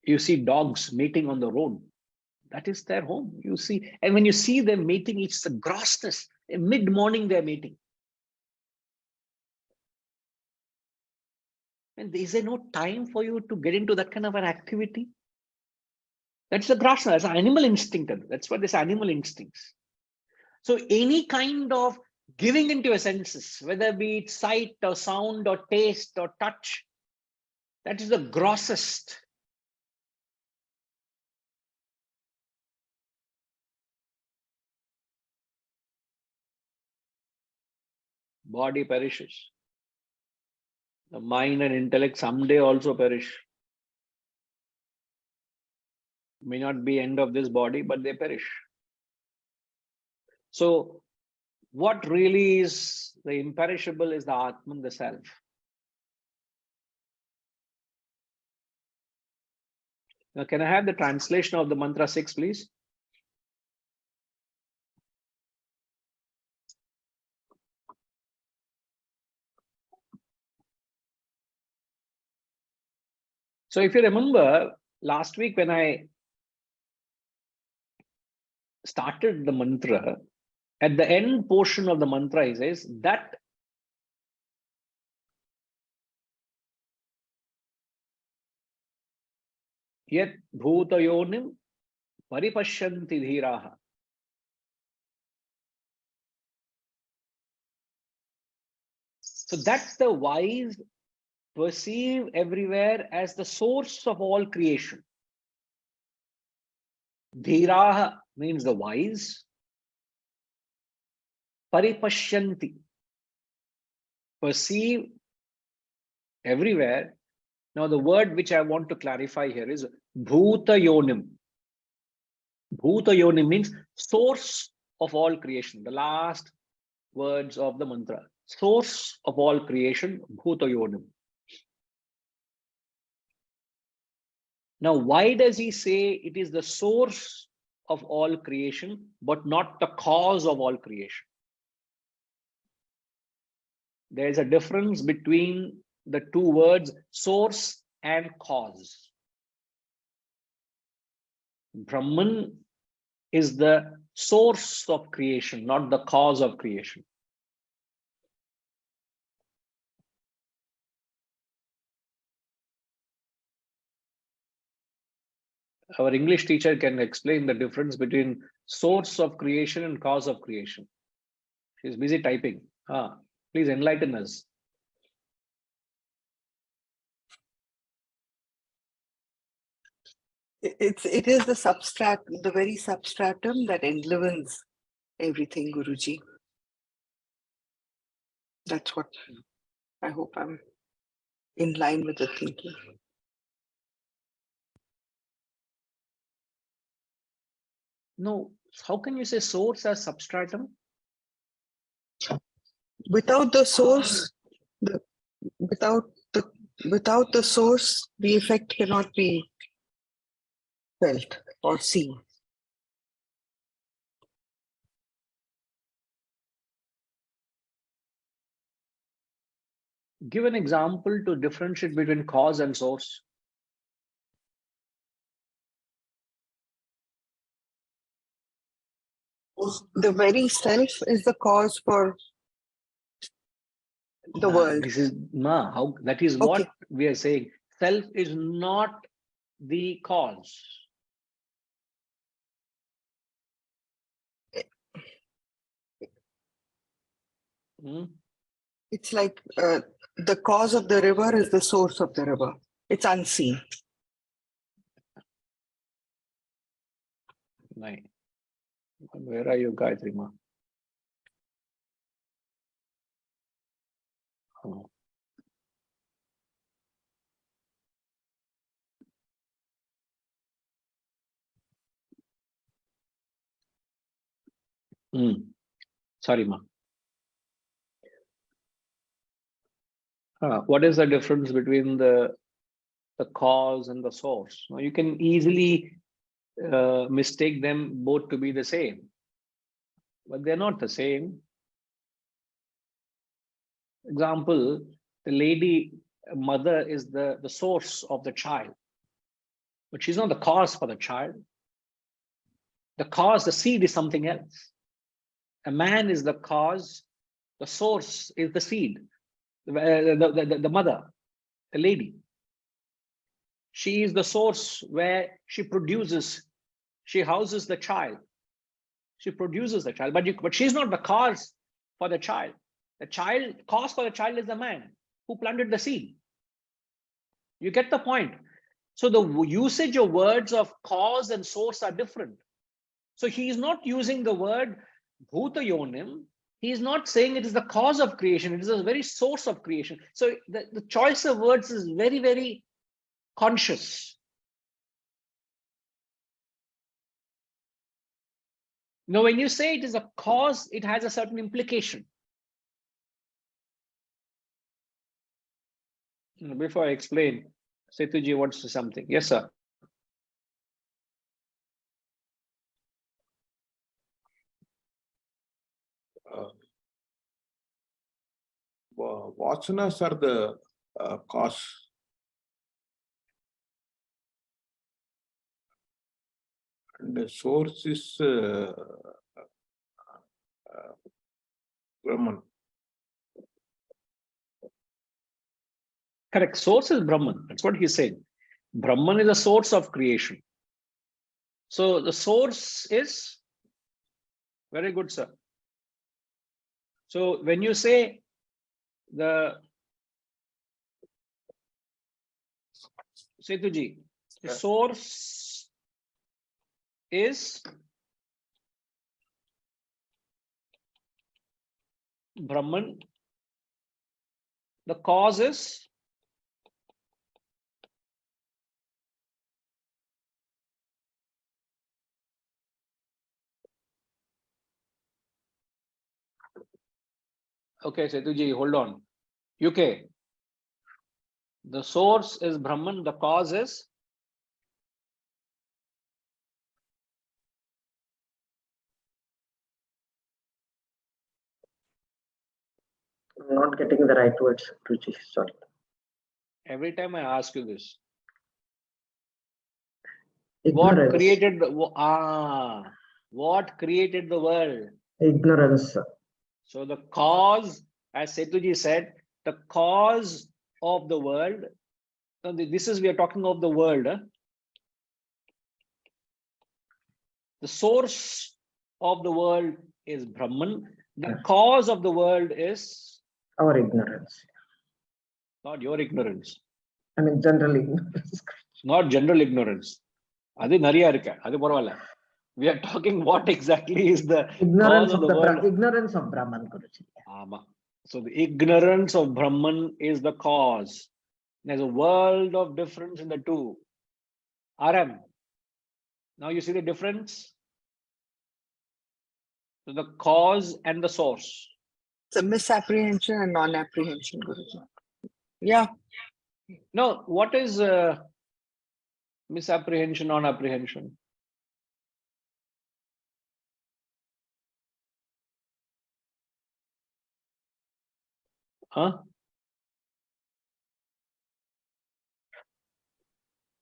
You see dogs mating on the road. That is their home. You see, and when you see them mating, it's the grossness. In mid-morning, they're mating. And is there no time for you to get into that kind of an activity? That's the grossness. That's an animal instinct. That's what this animal instincts. So any kind of giving into your senses, whether be it sight or sound or taste or touch, that is the grossest. Body perishes. The mind and intellect someday also perish. May not be end of this body, but they perish. So what really is the imperishable is the Atman, the self. Now, can I have the translation of the mantra 6, please? So if you remember last week when I started the mantra, at the end portion of the mantra, he says that yet bhutayonim paripashyanti dhiraha. So that's the wise perceive everywhere as the source of all creation. Dhiraha means the wise. Paripashyanti, perceive everywhere. Now, the word which I want to clarify here is Bhuta Yonim. Bhuta Yonim means source of all creation. The last words of the mantra. Source of all creation, Bhuta Yonim. Now, why does he say it is the source of all creation, but not the cause of all creation? There is a difference between the two words, source and cause. Brahman is the source of creation, not the cause of creation. Our English teacher can explain the difference between source of creation and cause of creation. She's busy typing. Please enlighten us. It is the substratum, the very substratum that enlivens everything, Guruji. That's what I hope I'm in line with the thinking. No, how can you say source as substratum? Without the source, without the source, the effect cannot be felt or seen. Give an example to differentiate between cause and source. The very self is the cause for the world. This is how that is what we are saying. Self is not the cause. It's like the cause of the river is the source of the river. It's unseen. Nice. Where are you, Gayatri Ma? Oh. Sorry, Ma. What is the difference between the cause and the source? Now, you can easily mistake them both to be the same, but they're not the same. Example, the lady mother is the source of the child, but she's not the cause for the child. The cause, the seed, is something else. A man is the cause, the source is the seed, the mother, the lady. She is the source where she produces, she houses the child. She produces the child, but she's not the cause for the child. The cause for the child is the man who planted the seed. You get the point? So the usage of words of cause and source are different. So he is not using the word Bhuta Yonim. He is not saying it is the cause of creation. It is the very source of creation. So the choice of words is very, very conscious. Now, when you say it is a cause, it has a certain implication. Before I explain, Setuji wants to say something. Yes, sir. Vasanas are the cause. And the source is Brahman. Correct. Source is Brahman. That's what he's saying. Brahman is a source of creation. So the source is very good, sir. So when you say the Setuji, the Yeah. source is Brahman. The cause is okay, Setuji, hold on. UK. The source is Brahman, the cause is I'm not getting the right words, Ruchi. Sorry. every time I ask you this. Ignorance. What created the what created the world? Ignorance. So the cause, as Setuji said, the cause of the world. So this is, we are talking of the world. The source of the world is Brahman. The cause of the world is Our ignorance. not your ignorance, I mean, general ignorance. not general ignorance. Adi nariya irukka, adi paravailla. We are talking what exactly is the Ignorance cause of of the the world. ignorance of Brahman, Guruji. Ama. So the ignorance of Brahman is the cause. There's a world of difference in the two. Aram. Now you see the difference? So the cause and the source. It's a misapprehension and non-apprehension, Guruji. Yeah. No, what is misapprehension, non-apprehension? Huh?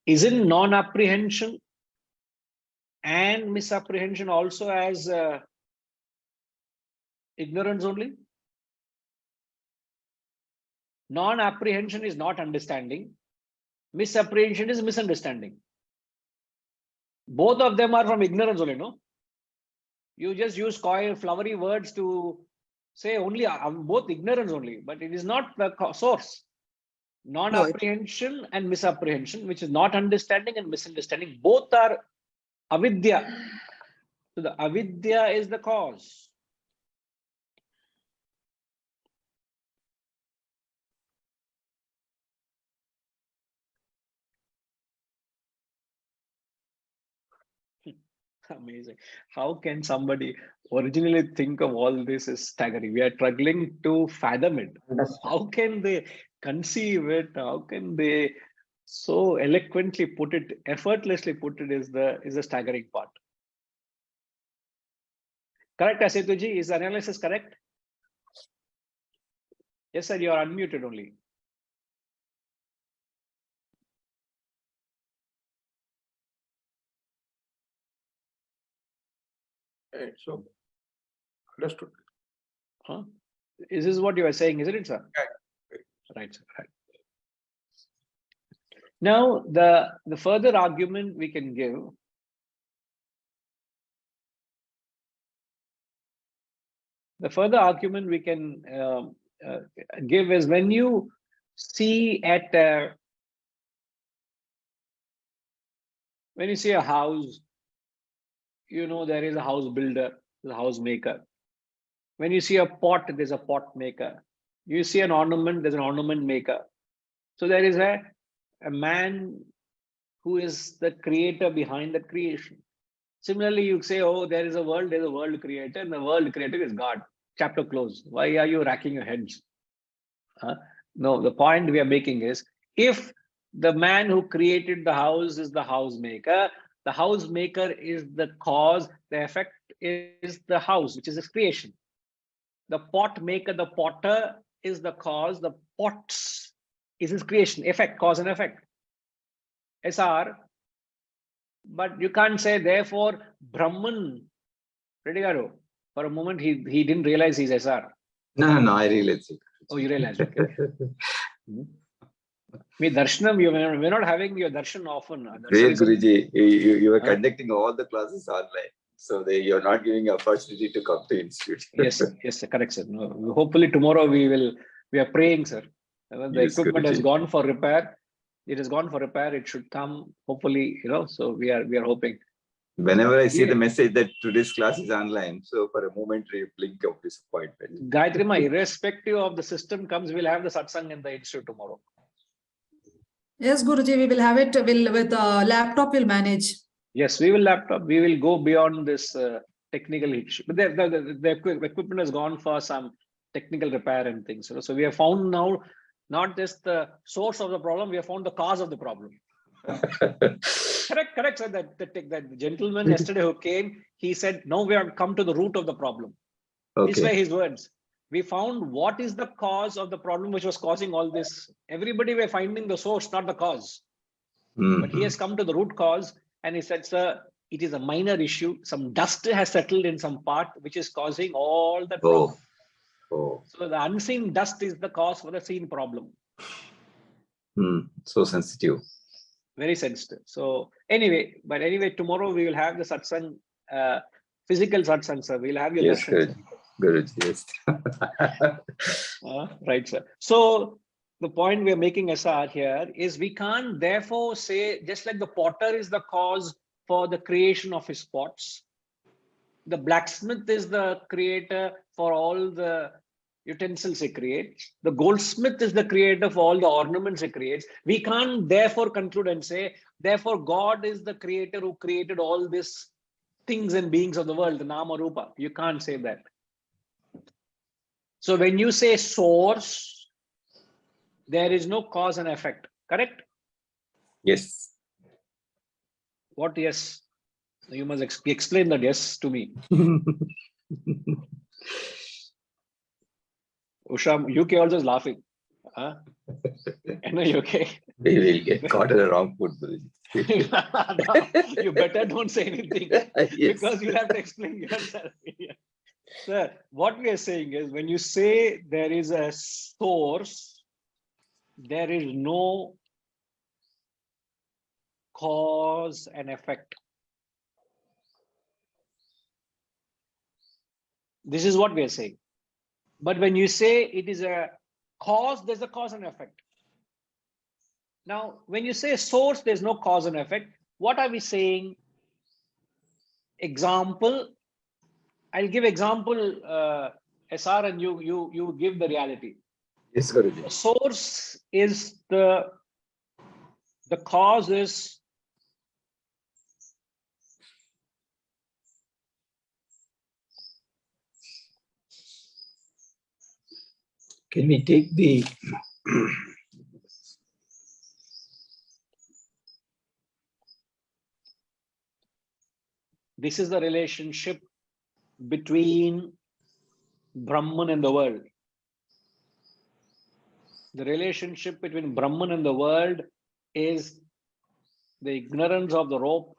Isn't non-apprehension and misapprehension also as ignorance only? Non-apprehension is not understanding. Misapprehension is misunderstanding. Both of them are from ignorance only, no? You just use coy, flowery words to say only both ignorance only, but it is not the source. Non-apprehension and misapprehension, which is not understanding and misunderstanding, both are avidya. So the avidya is the cause. Amazing. How can somebody originally think of all this is staggering? We are struggling to fathom it. Understand. How can they conceive it? How can they so eloquently put it, effortlessly put it is the staggering part. Correct, Asetuji? Is the analysis correct? Yes, sir, you are unmuted only. So, understood. Huh? Is this what you are saying, isn't it, sir? Yeah. Right, sir. Right. Now, the further argument we can give, give is when you see at when you see a house, you know there is a house builder, the house maker. When you see a pot, there's a pot maker. You see an ornament, there's an ornament maker. So there is a man who is the creator behind the creation. Similarly, you say, oh, there's a world creator, and the world creator is God. Chapter closed. Why are you racking your heads? No, the point we are making is, if the man who created the house is the house maker is the cause, the effect is the house, which is its creation. The pot maker, the potter is the cause, the pots is his creation, effect, cause and effect. SR. But you can't say, therefore, Brahman, Reddy, for a moment, he didn't realize he's SR. No, I realize it. Oh, you realize, okay. Me darshanam, we're not having your darshan often. Great, Guruji. You are conducting all the classes online. So you're not giving opportunity to come to institute. Yes, yes, correct, sir. No, hopefully tomorrow we are praying, sir. The Yes, equipment has Guruji. gone for repair. It has gone for repair. It should come, hopefully, so we are hoping. Whenever I see Yeah. the message that today's class is online, so for a momentary blink of disappointment. Gayatri Ma, irrespective of the system comes, we'll have the satsang in the institute tomorrow. Yes, Guruji, we will have it. With the laptop, we'll manage. Yes, we will laptop. We will go beyond this technical issue. But the equipment has gone for some technical repair and things. So we have found now not just the source of the problem, we have found the cause of the problem. Correct, sir. That gentleman yesterday who came, he said, no, we have come to the root of the problem. These were his words. We found what is the cause of the problem which was causing all this. Everybody were finding the source, not the cause. But he has come to the root cause and he said, sir, it is a minor issue. Some dust has settled in some part which is causing all the problem. So the unseen dust is the cause for the seen problem. So sensitive. Very sensitive. So anyway, tomorrow we will have the satsang, physical satsang, sir. We'll have your Yes, darshan. good. Yes. Right, sir. So the point we are making, SR, here is we can't therefore say, just like the potter is the cause for the creation of his pots, the blacksmith is the creator for all the utensils he creates, the goldsmith is the creator for all the ornaments he creates. We can't therefore conclude and say, therefore God is the creator who created all these things and beings of the world, the Nama Rupa. You can't say that. So when you say source, there is no cause and effect, correct? Yes. What yes? You must explain that yes to me. Usha, UK also is laughing. Huh? Are you okay? We will get caught in the wrong foot. You better don't say anything because you'll have to explain yourself. Sir, what we are saying is when you say there is a source, there is no cause and effect. This is what we are saying. But when you say it is a cause, there's a cause and effect. Now, when you say source, there's no cause and effect. What are we saying? Example. I'll give example, SR, and you give the reality. Yes, Guruji. The source is the cause is Can we take the this is the relationship between Brahman and the world. The relationship between Brahman and the world is the ignorance of the rope.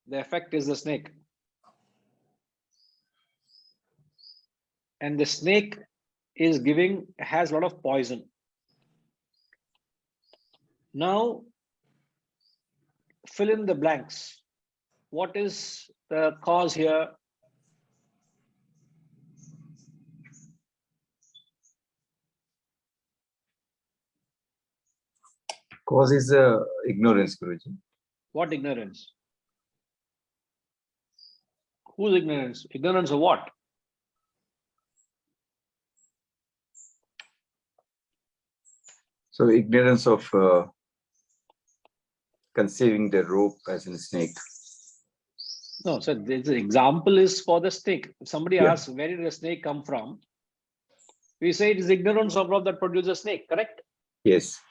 The effect is the snake. And the snake is has a lot of poison. Now, fill in the blanks. What is the cause here? cause is ignorance, Guruji. What ignorance? Whose ignorance? Ignorance of what? So ignorance of conceiving the rope as a snake. No, so the example is for the snake. If somebody Yeah. asks, where did the snake come from? We say it is ignorance of rope that produces a snake, correct? Yes.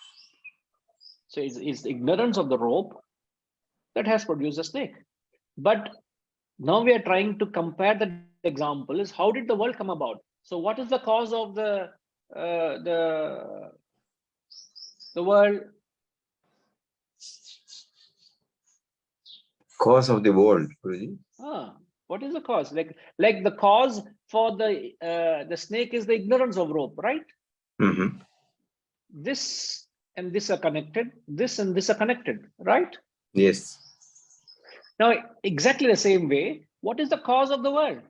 So it's ignorance of the rope that has produced a snake. But now we are trying to compare the example is how did the world come about? So what is the cause of the world? Cause of the world, Guruji. What is the cause? Like the cause for the snake is the ignorance of rope, right? Mm-hmm. This and this are connected. This and this are connected, right? Yes. Now, exactly the same way, what is the cause of the world?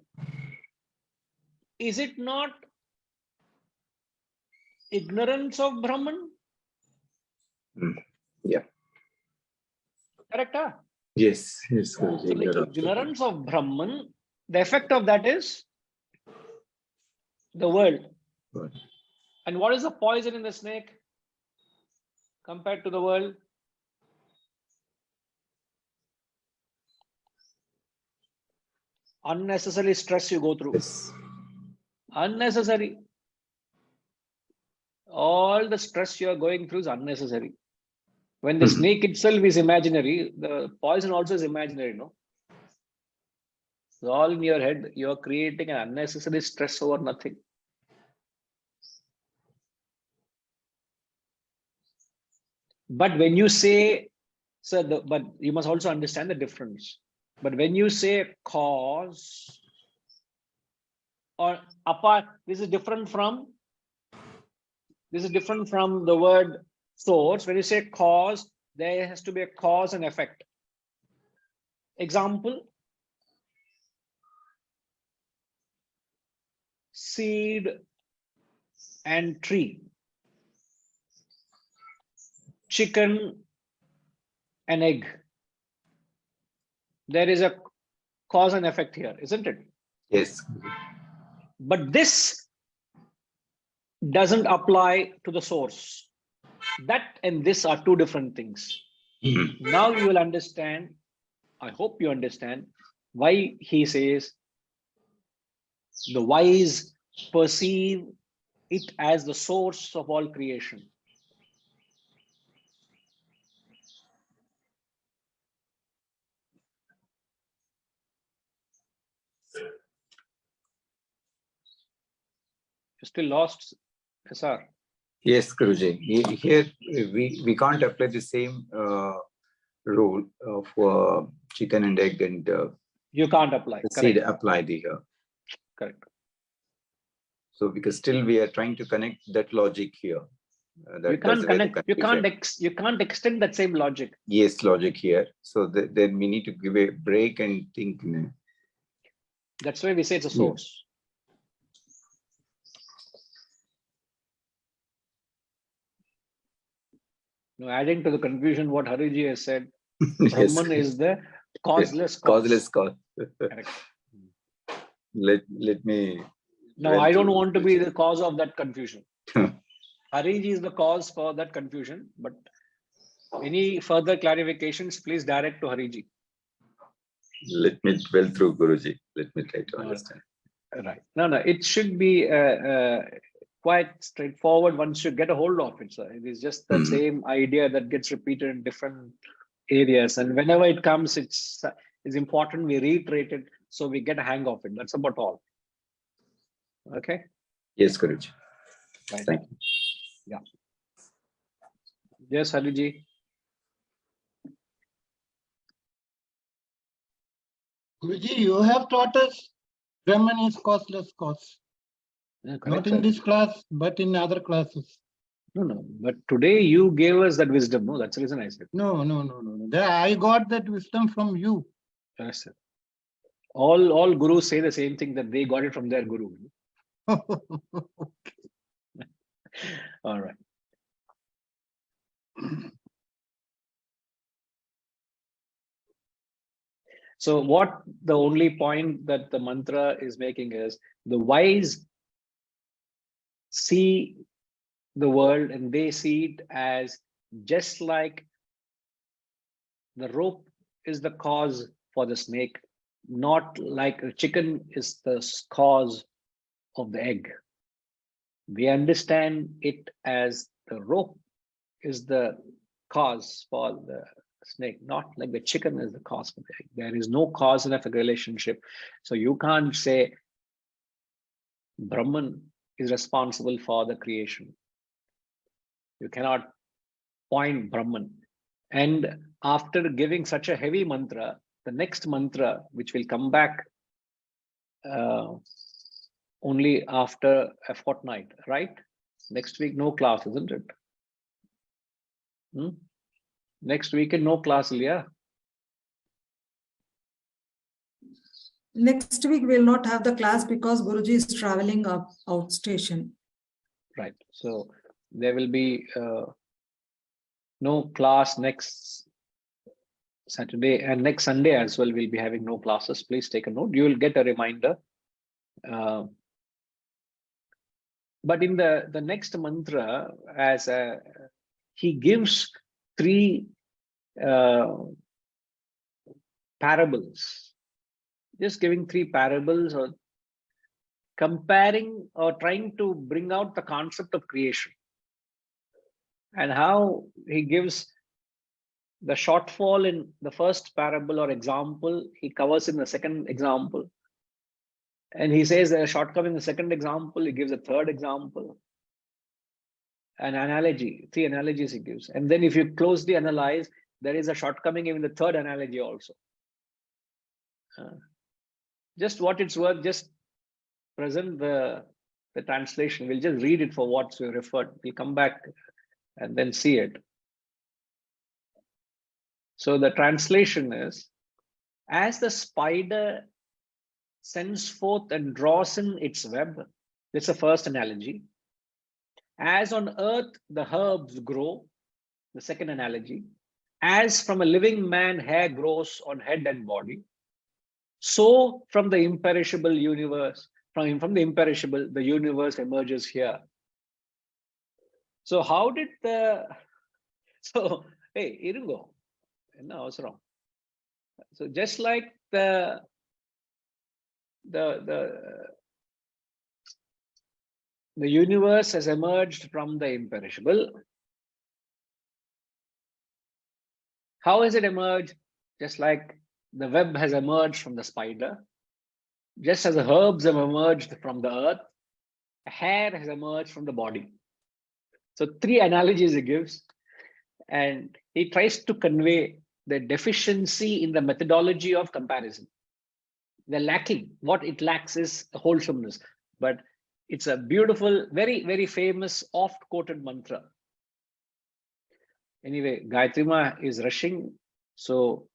Is it not ignorance of Brahman? Correct? Huh? Yes, yes, So Guruji. the you're absolutely ignorance of Brahman, the effect of that is the world. right. And what is the poison in the snake compared to the world? Unnecessary stress you go through. Yes. Unnecessary. All the stress you are going through is unnecessary. When the snake itself is imaginary, the poison also is imaginary, no? It's all in your head. You are creating an unnecessary stress over nothing. But when you say, but you must also understand the difference. But when you say cause or apart, this is different from the word source. When you say cause, there has to be a cause and effect. Example, seed and tree, chicken and egg. There is a cause and effect here, isn't it? Yes. But this doesn't apply to the source. That and this are two different things. Now you will understand, I hope you understand, why he says the wise perceive it as the source of all creation. You're still lost, SR? Yes, Guruji. Here we can't apply the same rule of chicken and egg and You can't apply. seed Correct. applied here. Correct. So because still we are trying to connect that logic here. You can't connect. You can't extend that same logic. Yes, logic here. So then we need to give a break and think. That's why we say it's a source. Now, adding to the confusion, what Hariji has said, Yes. Brahman is the causeless cause. Causeless cause. Correct. Let me. No, I don't want to be the cause of that confusion. Hariji is the cause for that confusion, but any further clarifications, please direct to Hariji. Let me dwell through, Guruji. Let me try to understand. Right. No, it should be quite straightforward once you get a hold of it, sir. It is just the same idea that gets repeated in different areas. And whenever it comes, it's important we reiterate it so we get a hang of it. That's about all. Okay. Yes, Guruji. Right. Thank you. Yeah. Yes, Hariji. Guruji, you have taught us Brahman is causeless cause. Yeah, correct, Not in sir. this class, but in other classes. No. But today you gave us that wisdom. No, that's the reason I said. No. I got that wisdom from you. Yes, sir. All gurus say the same thing, that they got it from their guru. All right. So what the only point that the mantra is making is the wise see the world and they see it as just like the rope is the cause for the snake, not like a chicken is the cause of the egg. We understand it as the rope is the cause for the snake, not like the chicken is the cause for the egg. There is no cause and effect relationship. So you can't say Brahman is responsible for the creation. You cannot point Brahman. And after giving such a heavy mantra, the next mantra, which will come back only after a fortnight, right? Next week, no class, isn't it? Next weekend, no class, Ilya. Next week, we'll not have the class because Guruji is traveling up outstation. Right. So there will be No class next Saturday, and next Sunday as well. We'll be having no classes. Please take a note. You will get a reminder. But in the next mantra, as he gives 3 parables, just giving 3 parables, or comparing or trying to bring out the concept of creation, and how he gives the shortfall in the first parable or example, he covers in the second example. And he says a shortcoming in the second example, he gives a third example. An analogy, 3 analogies he gives. And then if you closely analyze, there is a shortcoming in the third analogy also. Just what it's worth, just present the translation. We'll just read it for what we referred. We'll come back and then see it. So the translation is, as the spider sends forth and draws in its web, that's the first analogy. As on earth the herbs grow, the second analogy. As from a living man hair grows on head and body, so from the imperishable universe, from the imperishable, the universe emerges here. So how did hey, irungo. So just like the universe has emerged from the imperishable, how has it emerged? Just like the web has emerged from the spider, just as the herbs have emerged from the earth, hair has emerged from the body. So 3 analogies he gives, and he tries to convey the deficiency in the methodology of comparison. The lacking, what it lacks is wholesomeness. But it's a beautiful, very, very famous, oft-quoted mantra. Anyway, Gayatri Ma is rushing, so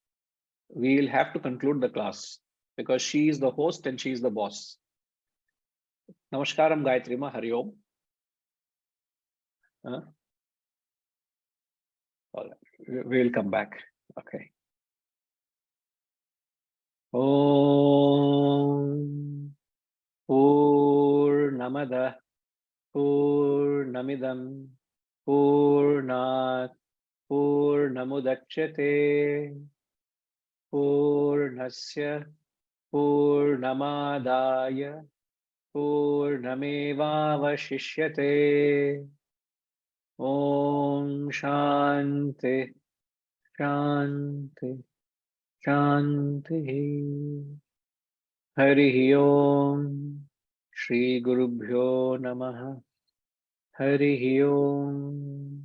we'll have to conclude the class because she is the host and she is the boss. Namaskaram, Gayatri Ma, Hari Om. All right. We'll come back. Okay. Om Purnamada Purnamidam Purnat Purnamudachyate Purnasya Purnamadaya Purnamevavashishyate. Om Shanti Shanti Shanti. Hari Om. Shri Gurubhyo Namaha. Hari Om.